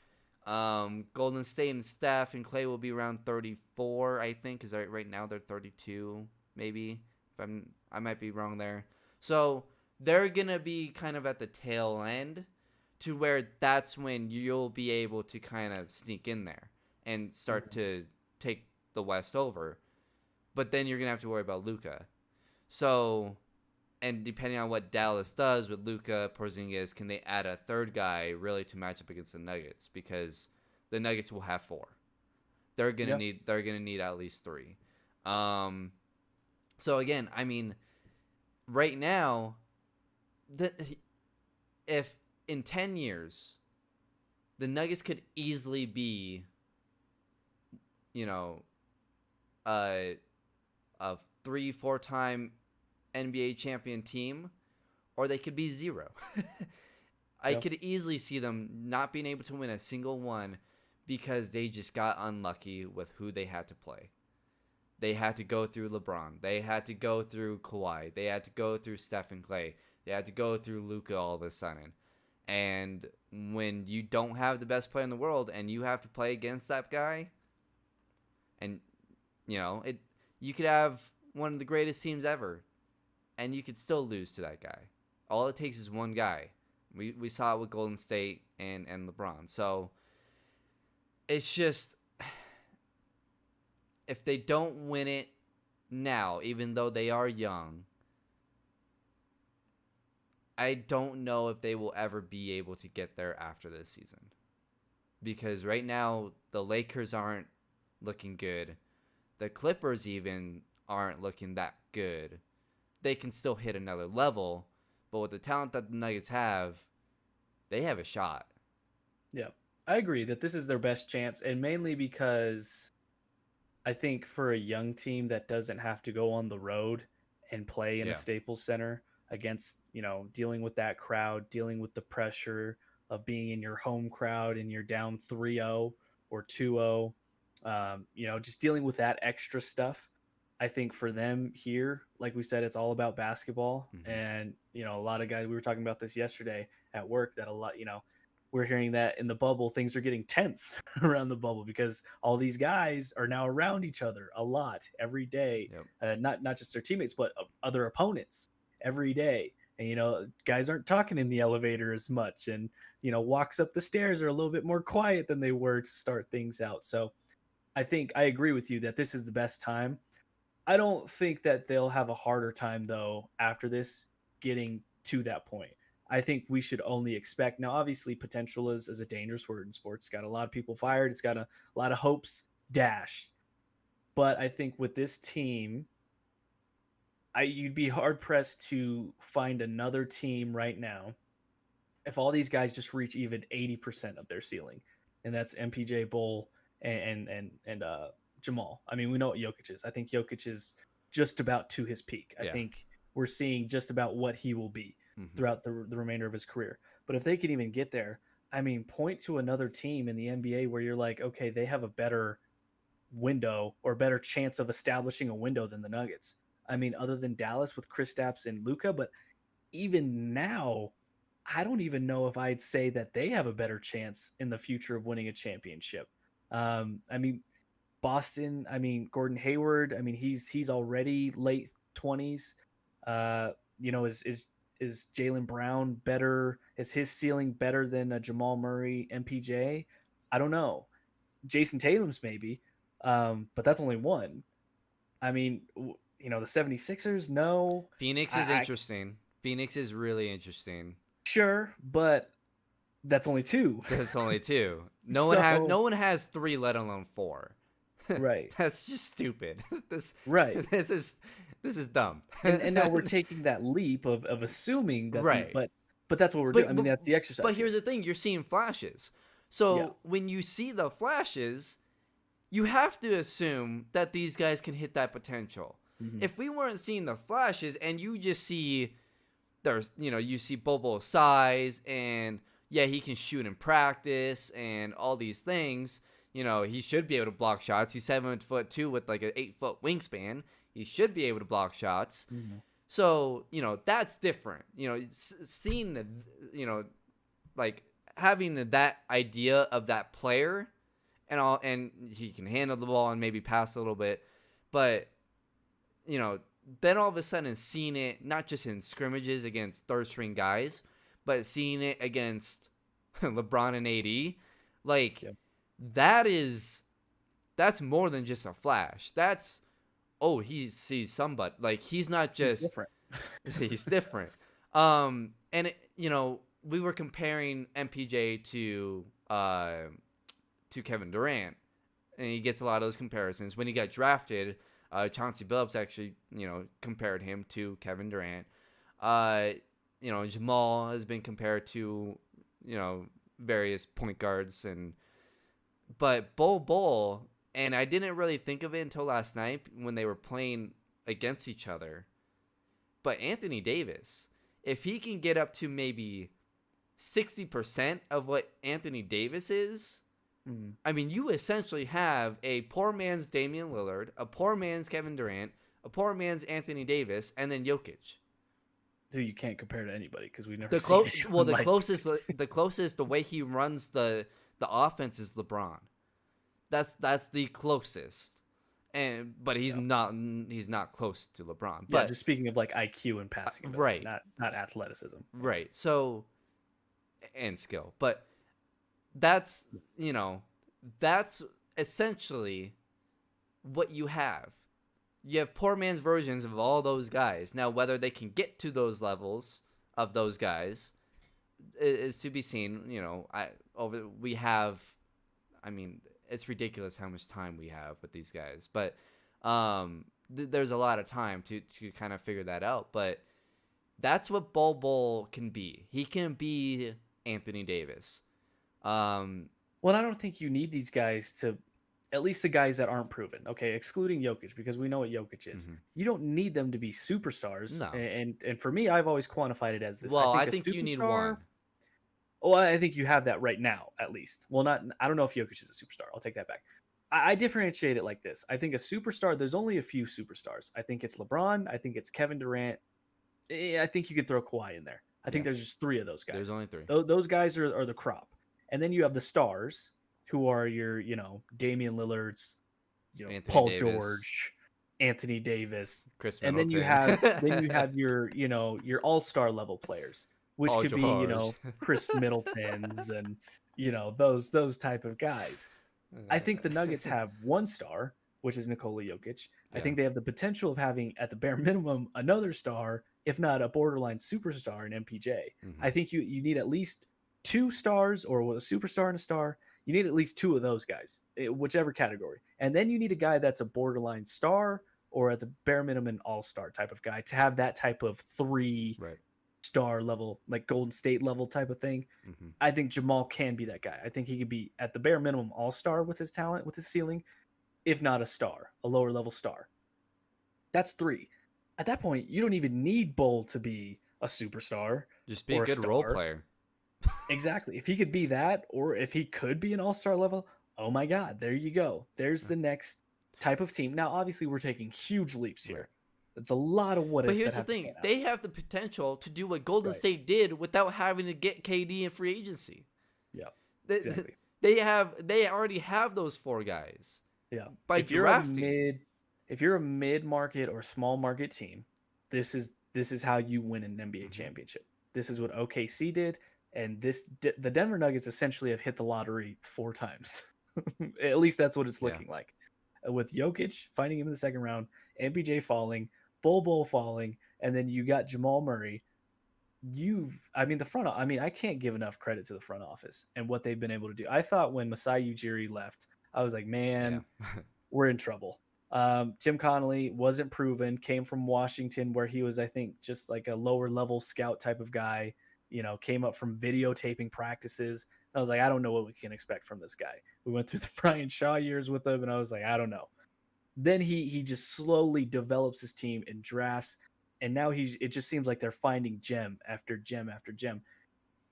Golden State and Steph and Clay will be around 34, I think, because right now they're 32, maybe. I might be wrong there. So they're going to be kind of at the tail end to where that's when you'll be able to kind of sneak in there and start to take the West over. But then you're going to have to worry about Luka. So, and depending on what Dallas does with Luka, Porzingis, can they add a third guy really to match up against the Nuggets? Because the Nuggets will have 4. They're going to need at least 3. So again, right now, if in 10 years, the Nuggets could easily be, a 3-4 time NBA champion team, or they could be 0. I could easily see them not being able to win a single one because they just got unlucky with who they had to play. They had to go through LeBron. They had to go through Kawhi. They had to go through Steph and Clay. They had to go through Luka all of a sudden. And when you don't have the best player in the world and you have to play against that guy, and you could have one of the greatest teams ever, and you could still lose to that guy. All it takes is one guy. We saw it with Golden State and LeBron. So it's just, if they don't win it now, even though they are young, I don't know if they will ever be able to get there after this season. Because right now, the Lakers aren't looking good. The Clippers even aren't looking that good. They can still hit another level, but with the talent that the Nuggets have, they have a shot. Yeah, I agree that this is their best chance, and mainly because I think for a young team that doesn't have to go on the road and play in a Yeah. Staples Center against, dealing with that crowd, dealing with the pressure of being in your home crowd and you're down 3-0 or 2-0, just dealing with that extra stuff. I think for them here, like we said, it's all about basketball. Mhm. And, a lot of guys, we were talking about this yesterday at work, that a lot, we're hearing that in the bubble, things are getting tense around the bubble because all these guys are now around each other a lot every day. Yep. Not just their teammates, but other opponents every day. And, guys aren't talking in the elevator as much, and, walks up the stairs are a little bit more quiet than they were to start things out. So I think I agree with you that this is the best time. I don't think that they'll have a harder time, though, after this getting to that point. I think we should only expect. Now, obviously, potential is a dangerous word in sports. It's got a lot of people fired. It's got a lot of hopes dashed. But I think with this team, you'd be hard-pressed to find another team right now if all these guys just reach even 80% of their ceiling. And that's MPJ, Bull, and Jamal. I mean, we know what Jokic is. I think Jokic is just about to his peak. I think we're seeing just about what he will be throughout the remainder of his career. But if they can even get there, I mean, point to another team in the NBA where you're like, okay, they have a better window or better chance of establishing a window than the Nuggets. I mean, other than Dallas with Kristaps and Luka, but even now, I don't even know if I'd say that they have a better chance in the future of winning a championship. I mean, Boston, Gordon Hayward, he's already late 20s. Is Jaylen Brown better? Is his ceiling better than Jamal Murray, MPJ? I don't know. Jason Tatum's maybe, but that's only one. The 76ers, no. Phoenix is interesting. Phoenix is really interesting. Sure, but that's only two. That's only two. No one has three, let alone four. Right. That's just stupid. This is dumb. and now we're taking that leap of assuming that, right. But that's what we're doing. That's the exercise. But here's the thing: you're seeing flashes. So when you see the flashes, you have to assume that these guys can hit that potential. Mm-hmm. If we weren't seeing the flashes, and you just see you see Bobo's size, and he can shoot in practice and all these things. He should be able to block shots. He's 7'2" with like an 8-foot wingspan. He should be able to block shots. Mm-hmm. So, that's different. Seeing, like having that idea of that player and he can handle the ball and maybe pass a little bit. But, then all of a sudden seeing it not just in scrimmages against third string guys, but seeing it against LeBron and AD, that's more than just a flash. That's, he sees somebody. Like, he's not just he's different. He's different. And we were comparing MPJ to Kevin Durant, and he gets a lot of those comparisons. When he got drafted, Chauncey Billups actually, compared him to Kevin Durant. Jamal has been compared to, various point guards, but Bol, and I didn't really think of it until last night when they were playing against each other. But Anthony Davis, if he can get up to maybe 60% of what Anthony Davis is, you essentially have a poor man's Damian Lillard, a poor man's Kevin Durant, a poor man's Anthony Davis, and then Jokic, who you can't compare to anybody because we've never seen the closest the way he runs the offense is LeBron. That's the closest. But he's not close to LeBron. But just speaking of like IQ and passing ability, right, not athleticism. Right. So and skill. But that's, you know, that's essentially what you have. You have poor man's versions of all those guys. Now, whether they can get to those levels of those guys is to be seen. You know, we have. I mean, it's ridiculous how much time we have with these guys, but there's a lot of time to kind of figure that out. But that's what Bol Bol can be. He can be Anthony Davis. Well, I don't think you need these guys to, at least the guys that aren't proven, okay, excluding Jokic, because we know what Jokic is. Mhm. You don't need them to be superstars. No. And for me, I've always quantified it as this. Well, I a think you need superstar. one. Well, I think you have that right now, at least. Well, not. I don't know if Jokic is a superstar. I'll take that back. I differentiate it like this. I think a superstar. There's only a few superstars. I think it's LeBron. I think it's Kevin Durant. I think you could throw Kawhi in there. I think Yeah. there's just three of those guys. There's only three. Those guys are the crop. And then you have the stars, who are your, Damian Lillard's, Anthony Paul Davis. George, Anthony Davis, Chris and Middleton. then you have your your all-star level players, which Paul could George. be Chris Middletons and those type of guys. I think the Nuggets have one star, which is Nikola Jokic. I think they have the potential of having, at the bare minimum, another star, if not a borderline superstar in MPJ. Mhm. I think you need at least two stars, or a superstar and a star. You need at least two of those guys, whichever category. And then you need a guy that's a borderline star, or at the bare minimum an all-star type of guy, to have that type of three-star level, like Golden State level type of thing. Mhm. I think Jamal can be that guy. I think he could be, at the bare minimum, all-star with his talent, with his ceiling, if not a star, a lower level star. That's three. At that point, you don't even need Bol to be a superstar. Just be or a good role player. Exactly. If he could be that, or if he could be an all-star level, oh my God, there you go. There's the next type of team. Now, obviously, we're taking huge leaps here. It's a lot of what ifs. But here's the thing: they have the potential to do what Golden Right. State did without having to get KD in free agency. Yeah, They, exactly. they already have those four guys. Yeah. By if drafting. you're a mid-market or small market team, this is how you win an NBA championship. This is what OKC did, and the Denver Nuggets essentially have hit the lottery 4 times. At least that's what it's looking like. With Jokic finding him in the second round, MPJ falling, Bol falling, and then you got Jamal Murray. I can't give enough credit to the front office and what they've been able to do. I thought when Masai Ujiri left, I was like, man, we're in trouble. Tim Connolly wasn't proven, came from Washington, where he was, I think, just like a lower level scout type of guy, came up from videotaping practices. I was like, I don't know what we can expect from this guy. We went through the Brian Shaw years with him, and I was like, I don't know. Then he just slowly develops his team and drafts, and now it just seems like they're finding gem after gem after gem.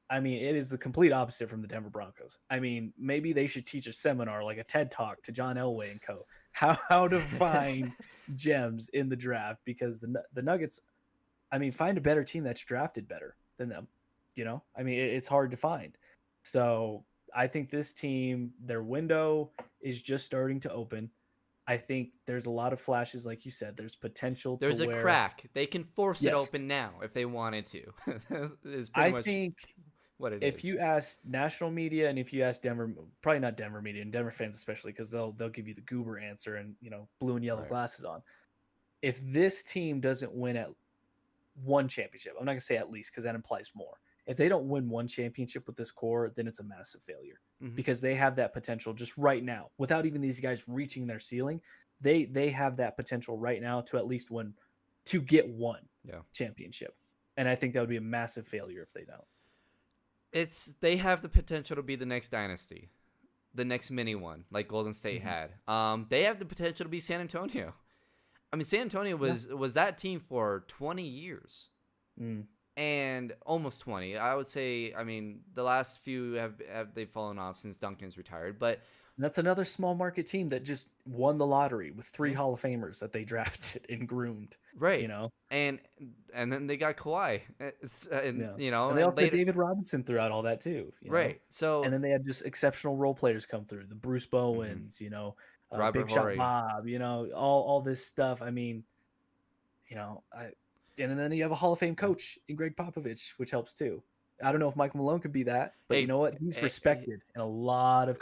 I mean, it is the complete opposite from the Denver Broncos. I mean, maybe they should teach a seminar, like a TED Talk, to John Elway and co. How to find gems in the draft, because the Nuggets, I mean, find a better team that's drafted better than them. I mean, it's hard to find. So I think this team, their window is just starting to open. I think there's a lot of flashes, like you said. There's potential. There's a crack. They can force it open now if they wanted to. I think what it if is. you ask national media, and if you ask Denver, probably not Denver media, and Denver fans especially, because they'll give you the goober answer and blue and yellow glasses on. If this team doesn't win at one championship, I'm not gonna say at least, because that implies more. If they don't win one championship with this core, then it's a massive failure, because they have that potential just right now, without even these guys reaching their ceiling. They have that potential right now to at least get one championship, and I think that would be a massive failure if they don't. They have the potential to be the next dynasty, the next mini one, like Golden State had. They have the potential to be San Antonio. I mean, San Antonio was that team for 20 years. And almost 20. I would say, I mean, the last few have they've fallen off since Duncan's retired, but that's another small market team that just won the lottery with 3 Hall of Famers that they drafted and groomed. Right. And then they got Kawhi. And they also had David Robinson throughout all that too. Right. So and then they had just exceptional role players come through. The Bruce Bowens, Robert Big Horry. Shot Bob, all this stuff. I mean, and then you have a Hall of Fame coach in Greg Popovich, which helps too. I don't know if Michael Malone could be that, but you Hey, know what? He's respected in a lot of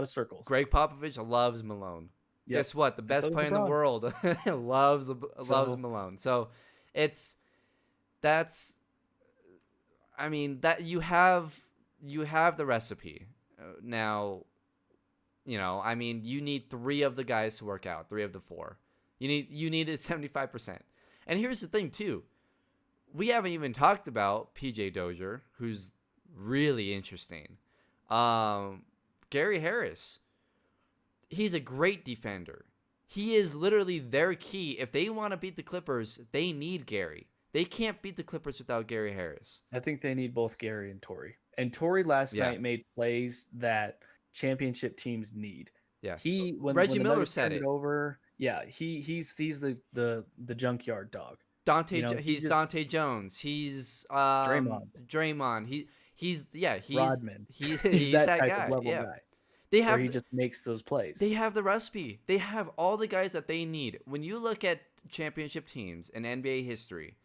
circles. Greg Popovich loves Malone. Yep. Guess what? The And so best does player in the LeBron. world loves So Malone. So it's that's I mean that you have the recipe. Now, I mean, you need 3 of the guys to work out, 3 of the 4. You need it 75%. And here's the thing too. We haven't even talked about PJ Dozier, who's really interesting. Gary Harris, he's a great defender. He is literally their key. If they want to beat the Clippers, they need Gary. They can't beat the Clippers without Gary Harris. I think they need both Gary and Torrey. And Torrey last Yeah. night made plays that championship teams need. Yeah. He Reggie when the Miller Nuggets said turned it. over, yeah, he's the junkyard dog. He's Dante Jones. He's Draymond. He's Rodman. he's He's that that type guy. of level Yeah. guy They where have he just makes those plays. They have the recipe. They have all the guys that they need. When you look at championship teams in NBA history,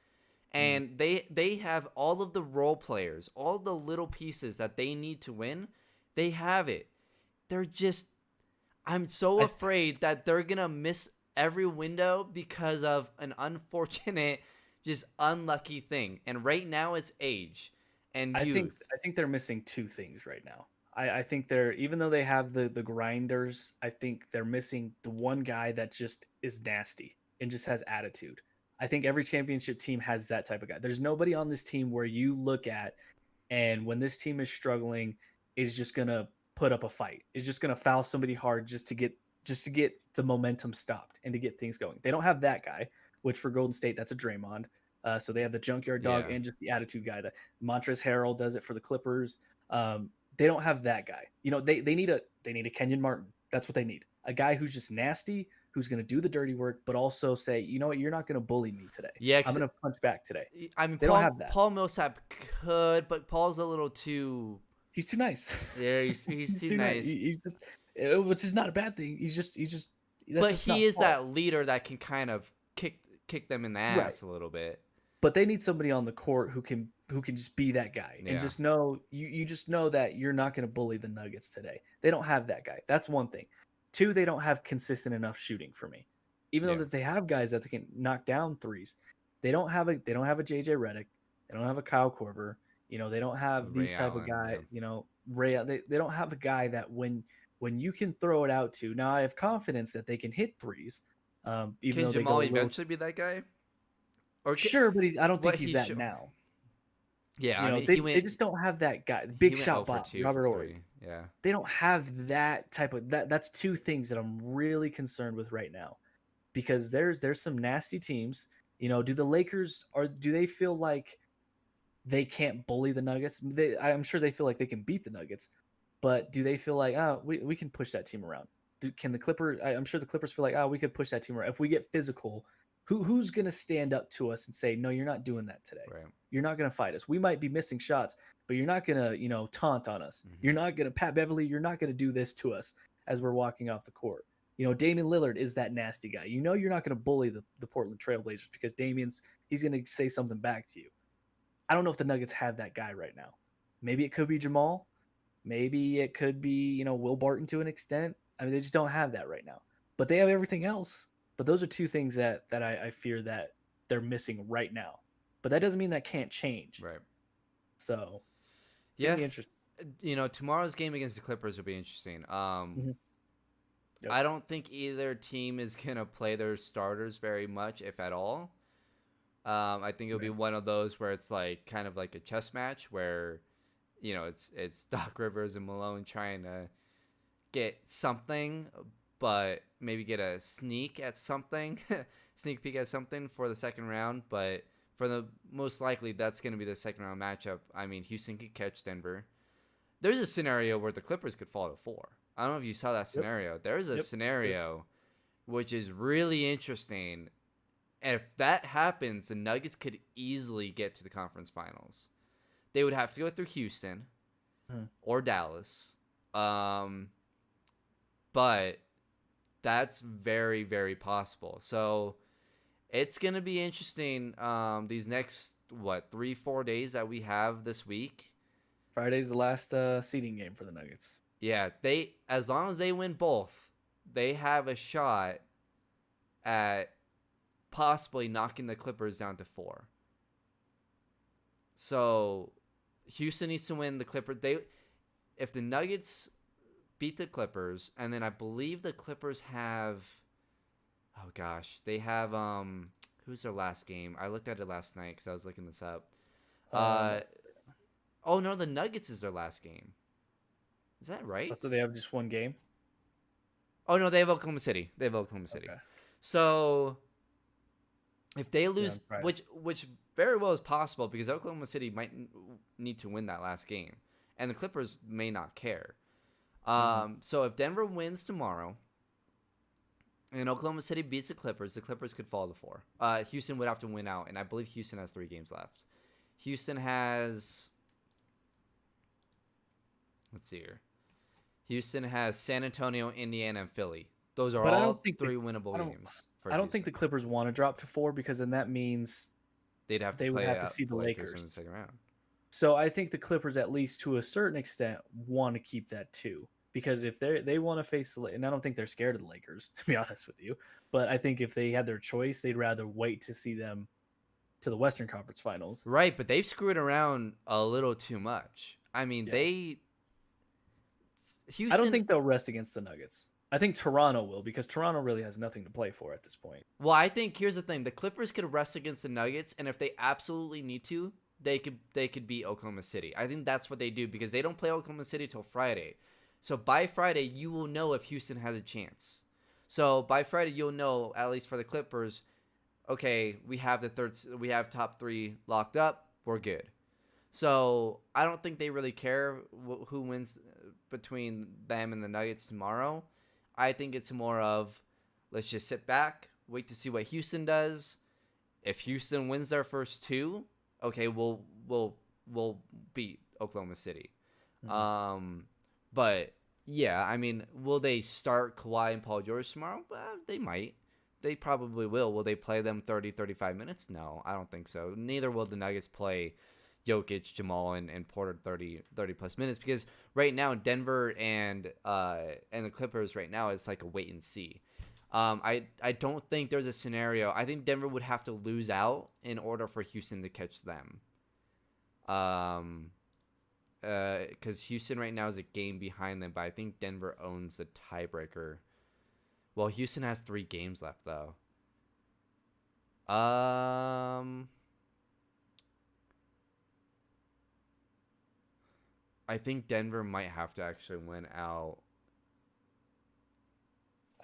and they have all of the role players, all the little pieces that they need to win, they have it. They're just I'm so afraid that they're going to miss every window because of an unfortunate, just unlucky thing. And right now it's age and youth. I think they're missing 2 things right now. I think they're, even though they have the grinders, I think they're missing the one guy that just is nasty and just has attitude. I think every championship team has that type of guy. There's nobody on this team where you look at and when this team is struggling is just going to put up a fight. Is just going to foul somebody hard just to get the momentum stopped and to get things going. They don't have that guy, which for Golden State that's a Draymond. So they have the junkyard dog and just the attitude guy. The Montrezl Harrell does it for the Clippers. They don't have that guy. They need a Kenyon Martin. That's what they need. A guy who's just nasty, who's going to do the dirty work, but also say, you know what, you're not going to bully me today. Yeah, I'm going to punch back today. I mean, they don't have that. Paul Millsap could, but Paul's a little too. He's too nice. Yeah, he's too nice. He's just, which is not a bad thing. He's just. But he is that leader that can kind of kick them in the ass a little bit. But they need somebody on the court who can just be that guy and just know you just know that you're not going to bully the Nuggets today. They don't have that guy. That's one thing. 2, they don't have consistent enough shooting for me. Even though that they have guys that they can knock down threes, they don't have a JJ Redick. They don't have a Kyle Korver. They don't have these type of guys. Ray. They don't have a guy that when you can throw it out to. Now I have confidence that they can hit threes. Even can Jamal eventually be that guy? Sure, but I don't think he's that now. Yeah, I mean, they just don't have that guy. Big shot Bob, Robert Horry. Yeah, they don't have that type of that. That's 2 things that I'm really concerned with right now, because there's some nasty teams. Do the Lakers do they feel like they can't bully the Nuggets? I'm sure they feel like they can beat the Nuggets, but do they feel like we can push that team around? Can the Clippers? I'm sure the Clippers feel like we could push that team around if we get physical. Who's going to stand up to us and say, no, you're not doing that today. Right. You're not going to fight us. We might be missing shots, but you're not going to, taunt on us. Mm-hmm. You're not going to, Pat Beverly, you're not going to do this to us as we're walking off the court. Damian Lillard is that nasty guy. You're not going to bully the Portland Trailblazers because he's going to say something back to you. I don't know if the Nuggets have that guy right now. Maybe it could be Jamal. Maybe it could be, Will Barton to an extent. I mean, they just don't have that right now. But they have everything else. But those are 2 things that I fear that they're missing right now. But that doesn't mean that can't change. Right. So, it's gonna be interesting. Tomorrow's game against the Clippers will be interesting. Yep. I don't think either team is going to play their starters very much, if at all. I think it'll be one of those where it's like kind of like a chess match where, it's Doc Rivers and Malone trying to get something, but maybe get a sneak peek at something for the second round. But for the most likely, that's going to be the second round matchup. I mean, Houston could catch Denver. There's a scenario where the Clippers could fall to 4. I don't know if you saw that scenario. Yep. There's a scenario which is really interesting. And if that happens, the Nuggets could easily get to the conference finals. They would have to go through Houston or Dallas. But that's very, very possible. So it's going to be interesting these next, 3-4 days that we have this week. Friday's the last seeding game for the Nuggets. Yeah, they as long as they win both, they have a shot at possibly knocking the Clippers down to 4. So Houston needs to win the Clippers. If the Nuggets beat the Clippers, and then I believe the Clippers have, oh gosh, they have who's their last game? I looked at it last night because I was looking this up. Oh no, the Nuggets is their last game. Is that right? So they have just one game. Oh no, they have Oklahoma City. Okay. So if they lose, Friday. which very well is possible because Oklahoma City might need to win that last game, and the Clippers may not care. So if Denver wins tomorrow, and Oklahoma City beats the Clippers could fall to 4. Houston would have to win out, and I believe Houston has 3 games left. Houston has, let's see here. Houston has San Antonio, Indiana, and Philly. Those are all 3 winnable games. I don't think the Clippers want to drop to 4 because then that means they would have to see the Lakers in the second round. So I think the Clippers, at least to a certain extent, want to keep that 2 because if they want to face the, and I don't think they're scared of the Lakers, to be honest with you, but I think if they had their choice, they'd rather wait to see them to the Western Conference Finals. Right, but they've screwed around a little too much. I mean, Houston, I don't think they'll rest against the Nuggets. I think Toronto will because Toronto really has nothing to play for at this point. Well, I think here's the thing: the Clippers could rest against the Nuggets, and if they absolutely need to, they could beat Oklahoma City. I think that's what they do because they don't play Oklahoma City till Friday. So by Friday, you will know if Houston has a chance. So by Friday, you'll know, at least for the Clippers, okay, we have top 3 locked up. We're good. So I don't think they really care who wins between them and the Nuggets tomorrow. I think it's more of, let's just sit back, wait to see what Houston does. If Houston wins their first 2, okay, we'll beat Oklahoma City. Mm-hmm. But yeah, I mean, will they start Kawhi and Paul George tomorrow? They might. They probably will. Will they play them 30, 35 minutes? No, I don't think so. Neither will the Nuggets play Jokic, Jamal, and Porter 30 plus minutes because right now Denver and the Clippers right now it's like a wait and see. I don't think there's a scenario. I think Denver would have to lose out in order for Houston to catch them. Because Houston right now is a game behind them, but I think Denver owns the tiebreaker. Well, Houston has 3 games left though. I think Denver might have to actually win out.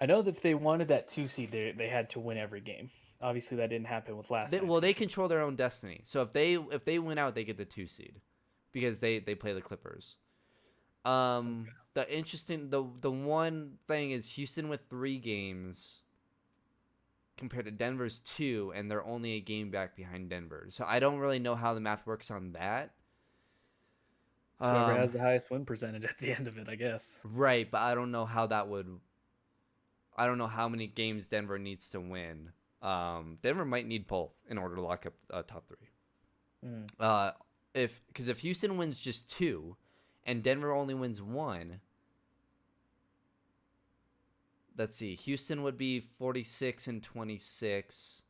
I know that if they wanted that 2 seed, they had to win every game. Obviously, that didn't happen with last. They control their own destiny. So if they win out, they get the 2 seed because they play the Clippers. Okay. The one thing is Houston with 3 games compared to Denver's 2, and they're only a game back behind Denver. So I don't really know how the math works on that. So whoever has the highest win percentage at the end of it, I guess. Right, but I don't know how that would. I don't know how many games Denver needs to win. Denver might need both in order to lock up top 3. If Houston wins just 2, and Denver only wins 1. Let's see. Houston would be 46-26.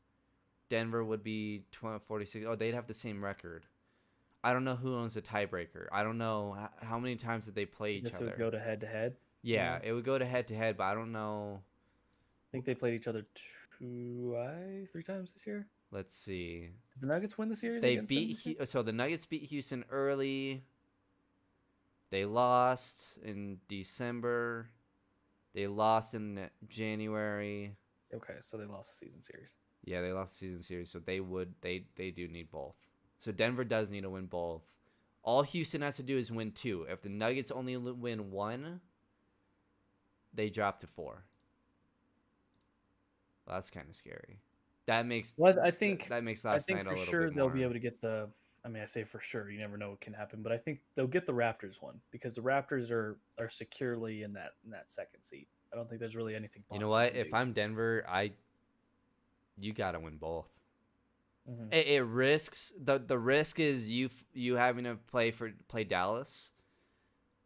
Denver would be 46. Oh, they'd have the same record. I don't know who owns the tiebreaker. I don't know how many times did they play each other. It would go to head-to-head? Yeah, it would go to head-to-head, but I don't know. I think they played each other 3 times this year. Let's see. Did the Nuggets win the series? So the Nuggets beat Houston early. They lost in December. They lost in January. Okay, so they lost the season series. Yeah, they lost the season series, so they do need both. So Denver does need to win both. All Houston has to do is win 2. If the Nuggets only win 1, they drop to 4. Well, that's kind of scary. That makes last night a little bit more. For sure they'll be able to get the. I mean, I say for sure. You never know what can happen, but I think they'll get the Raptors one because the Raptors are securely in that second seat. I don't think there's really anything. You know what? If I'm Denver, you gotta win both. Mhm. It risks the risk is you having to play Dallas.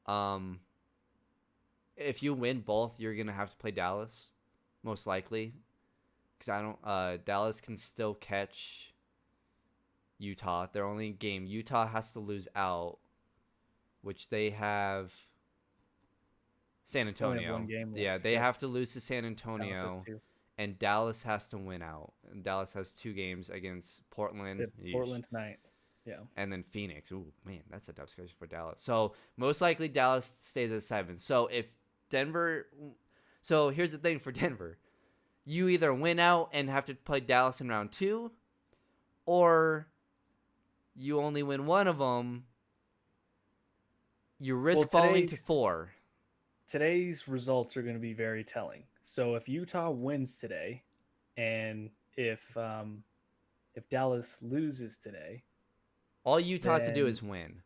Um, if you win both, you're gonna have to play Dallas, most likely, because I don't. Dallas can still catch Utah. Their only game. Utah has to lose out, which they have San They only have one Antonio. game Yeah, left. they Yep. have to lose to San Dallas has Antonio, 2. and Dallas has to win out. And Dallas has 2 games against Portland. Yeesh. Portland tonight. Yeah. And then Phoenix. Ooh, man, that's a tough schedule for Dallas. So most likely Dallas stays at 7. So if Denver, so here's the thing for Denver, you either win out and have to play Dallas in round 2, or you only win one of them. You risk falling to 4. Today's results are going to be very telling. So if Utah wins today, and if Dallas loses today, All Utah has to do then is win.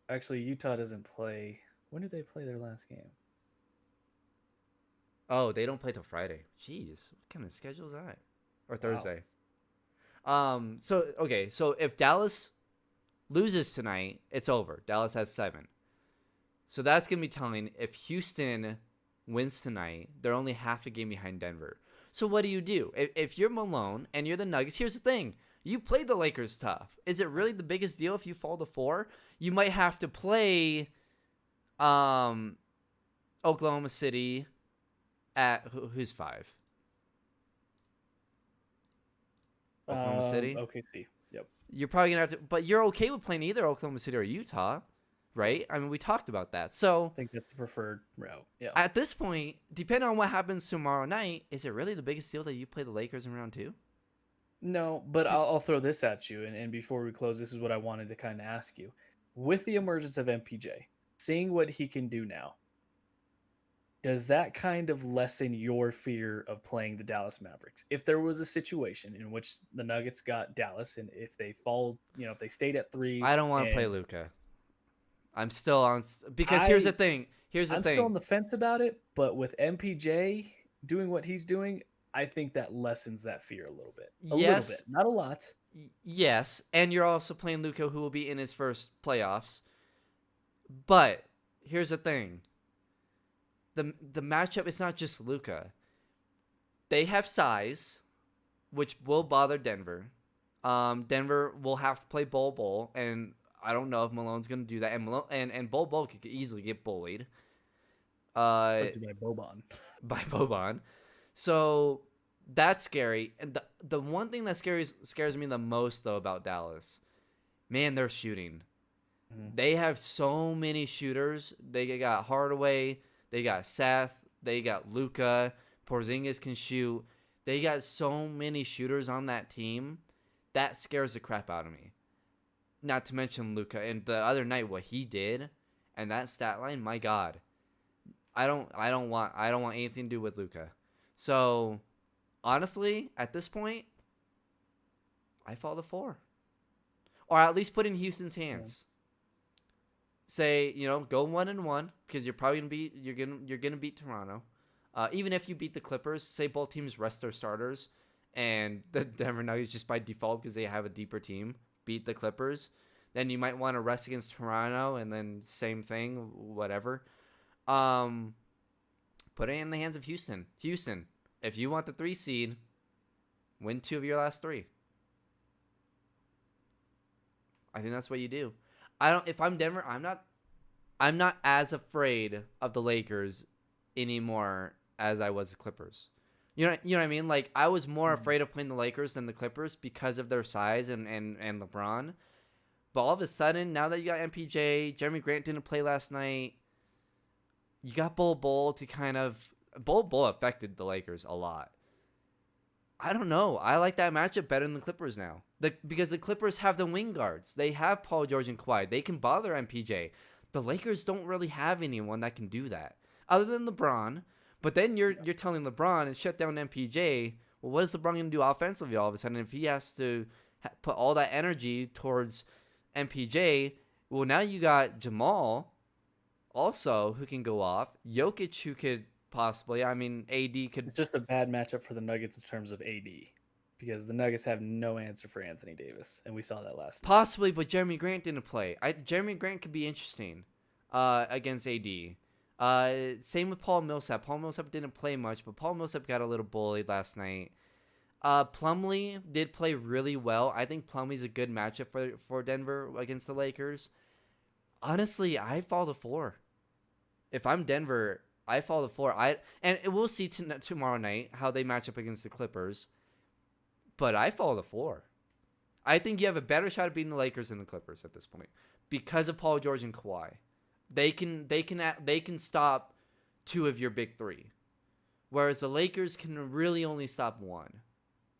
actually Utah doesn't play. When did they play their last game? Oh, they don't play till Friday. Jeez, what kind of schedule is that? Or Wow. Thursday. So okay, so if Dallas loses tonight, it's over. Dallas has 7. So that's gonna be telling. If Houston wins tonight, they're only half a game behind Denver. So what do? If you're Malone and you're the Nuggets, here's the thing. You played the Lakers tough. Is it really the biggest deal if you fall to 4? You might have to play Oklahoma City at who's 5? Oklahoma City. OKC. Yep. You're probably gonna have to, but you're okay with playing either Oklahoma City or Utah, right? I mean, we talked about that. So I think that's the preferred route. Yeah. at this point, depending on what happens tomorrow night, is it really the biggest deal that you play the Lakers in round 2? No, but I'll throw this at you. And before we close, this is what I wanted to kind of ask you. With the emergence of MPJ, seeing what he can do now, does that kind of lessen your fear of playing the Dallas Mavericks? If there was a situation in which the Nuggets got Dallas, and if they fall, if they stayed at 3, I don't want to play and Luka. I'm still on because here's the thing. I'm still on the fence about it, but with MPJ doing what he's doing, I think that lessens that fear a little bit. A little bit, not a lot. Yes, and you're also playing Luka, who will be in his first playoffs. But here's the thing. The matchup is not just Luka. They have size, which will bother Denver. Denver will have to play Bol, and I don't know if Malone's gonna do that. And Malone and Bol could easily get bullied. By Boban. By Boban. So that's scary. And the one thing that scares me the most though about Dallas, man, they're shooting. Mhm. They have so many shooters. They got Hardaway, they got Seth, they got Luka, Porzingis can shoot. They got so many shooters on that team. That scares the crap out of me. Not to mention Luka and the other night what he did and that stat line, my God. I don't want anything to do with Luka. So honestly, at this point, I fall to 4. Or at least put in Houston's hands. Say, go 1-1 because you're probably gonna beat Toronto. Even if you beat the Clippers, say both teams rest their starters, and the Denver Nuggets just by default because they have a deeper team beat the Clippers, then you might want to rest against Toronto, and then same thing, whatever. Put it in the hands of Houston. Houston, if you want the 3 seed, win 2 of your last 3. I think that's what you do. If I'm Denver, I'm not as afraid of the Lakers anymore as I was the Clippers. You know what I mean? Like I was more afraid of playing the Lakers than the Clippers because of their size and LeBron. But all of a sudden, now that you got MPJ, Jeremy Grant didn't play last night. You got Bol to kind of Bol affected the Lakers a lot. I don't know. I like that matchup better than the Clippers now. Because the Clippers have the wing guards. They have Paul George and Kawhi. They can bother MPJ. The Lakers don't really have anyone that can do that other than LeBron. But then you're telling LeBron to shut down MPJ. Well, what is LeBron going to do offensively all of a sudden if he has to put all that energy towards MPJ? Well, now you got Jamal also who can go off. Jokic who could possibly. I mean, AD could. It's just a bad matchup for the Nuggets in terms of AD. because the Nuggets have no answer for Anthony Davis, and we saw that last night. Possibly, but Jeremy Grant didn't play. Jeremy Grant could be interesting against AD. Same with Paul Millsap. Paul Millsap didn't play much, but Paul Millsap got a little bullied last night. Plumlee did play really well. I think Plumlee's a good matchup for Denver against the Lakers. Honestly, I fall to 4. If I'm Denver, I fall to 4. And we'll see tomorrow night how they match up against the Clippers. But I fall to 4. I think you have a better shot at beating the Lakers than the Clippers at this point because of Paul George and Kawhi. They can stop 2 of your big 3, whereas the Lakers can really only stop 1.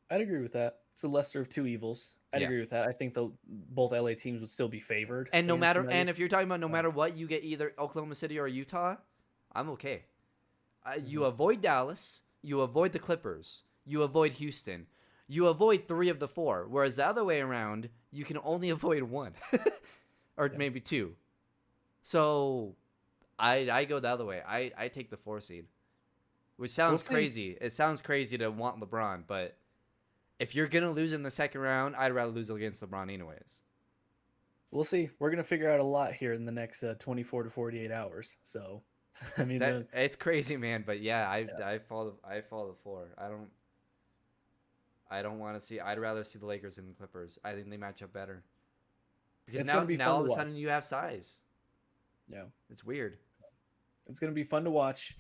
I'd agree with that. It's a lesser of 2 evils. I'd agree with that. I think both LA teams would still be favored. And if you're talking about no matter what, you get either Oklahoma City or Utah, I'm okay. You avoid Dallas, you avoid the Clippers, you avoid Houston, you avoid 3 of the 4. Whereas the other way around, you can only avoid 1, or maybe 2. So, I go the other way. I take the 4 seed, which sounds crazy. It sounds crazy to want LeBron, but if you're gonna lose in the second round, I'd rather lose against LeBron anyways. We'll see. We're gonna figure out a lot here in the next 24 to 48 hours. So, I mean, it's crazy, man. But yeah, I fall to 4. I don't want to see. I'd rather see the Lakers than the Clippers. I think they match up better because now all of a sudden you have size. Yeah, it's weird. It's gonna be fun to watch,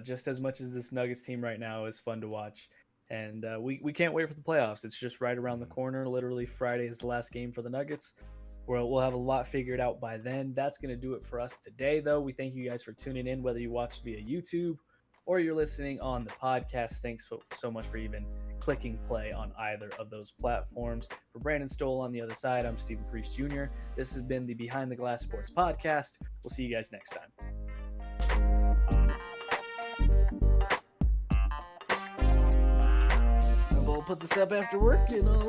just as much as this Nuggets team right now is fun to watch. And we can't wait for the playoffs. It's just right around the corner. Literally, Friday is the last game for the Nuggets. We'll have a lot figured out by then. That's going to do it for us today, though. We thank you guys for tuning in, whether you watched via YouTube or you're listening on the podcast. Thanks so much for even clicking play on either of those platforms. For Brandon Stoll on the other side, I'm Stephen Priest Jr. This has been the Behind the Glass Sports Podcast. We'll see you guys next time. We'll put this up after work and I'll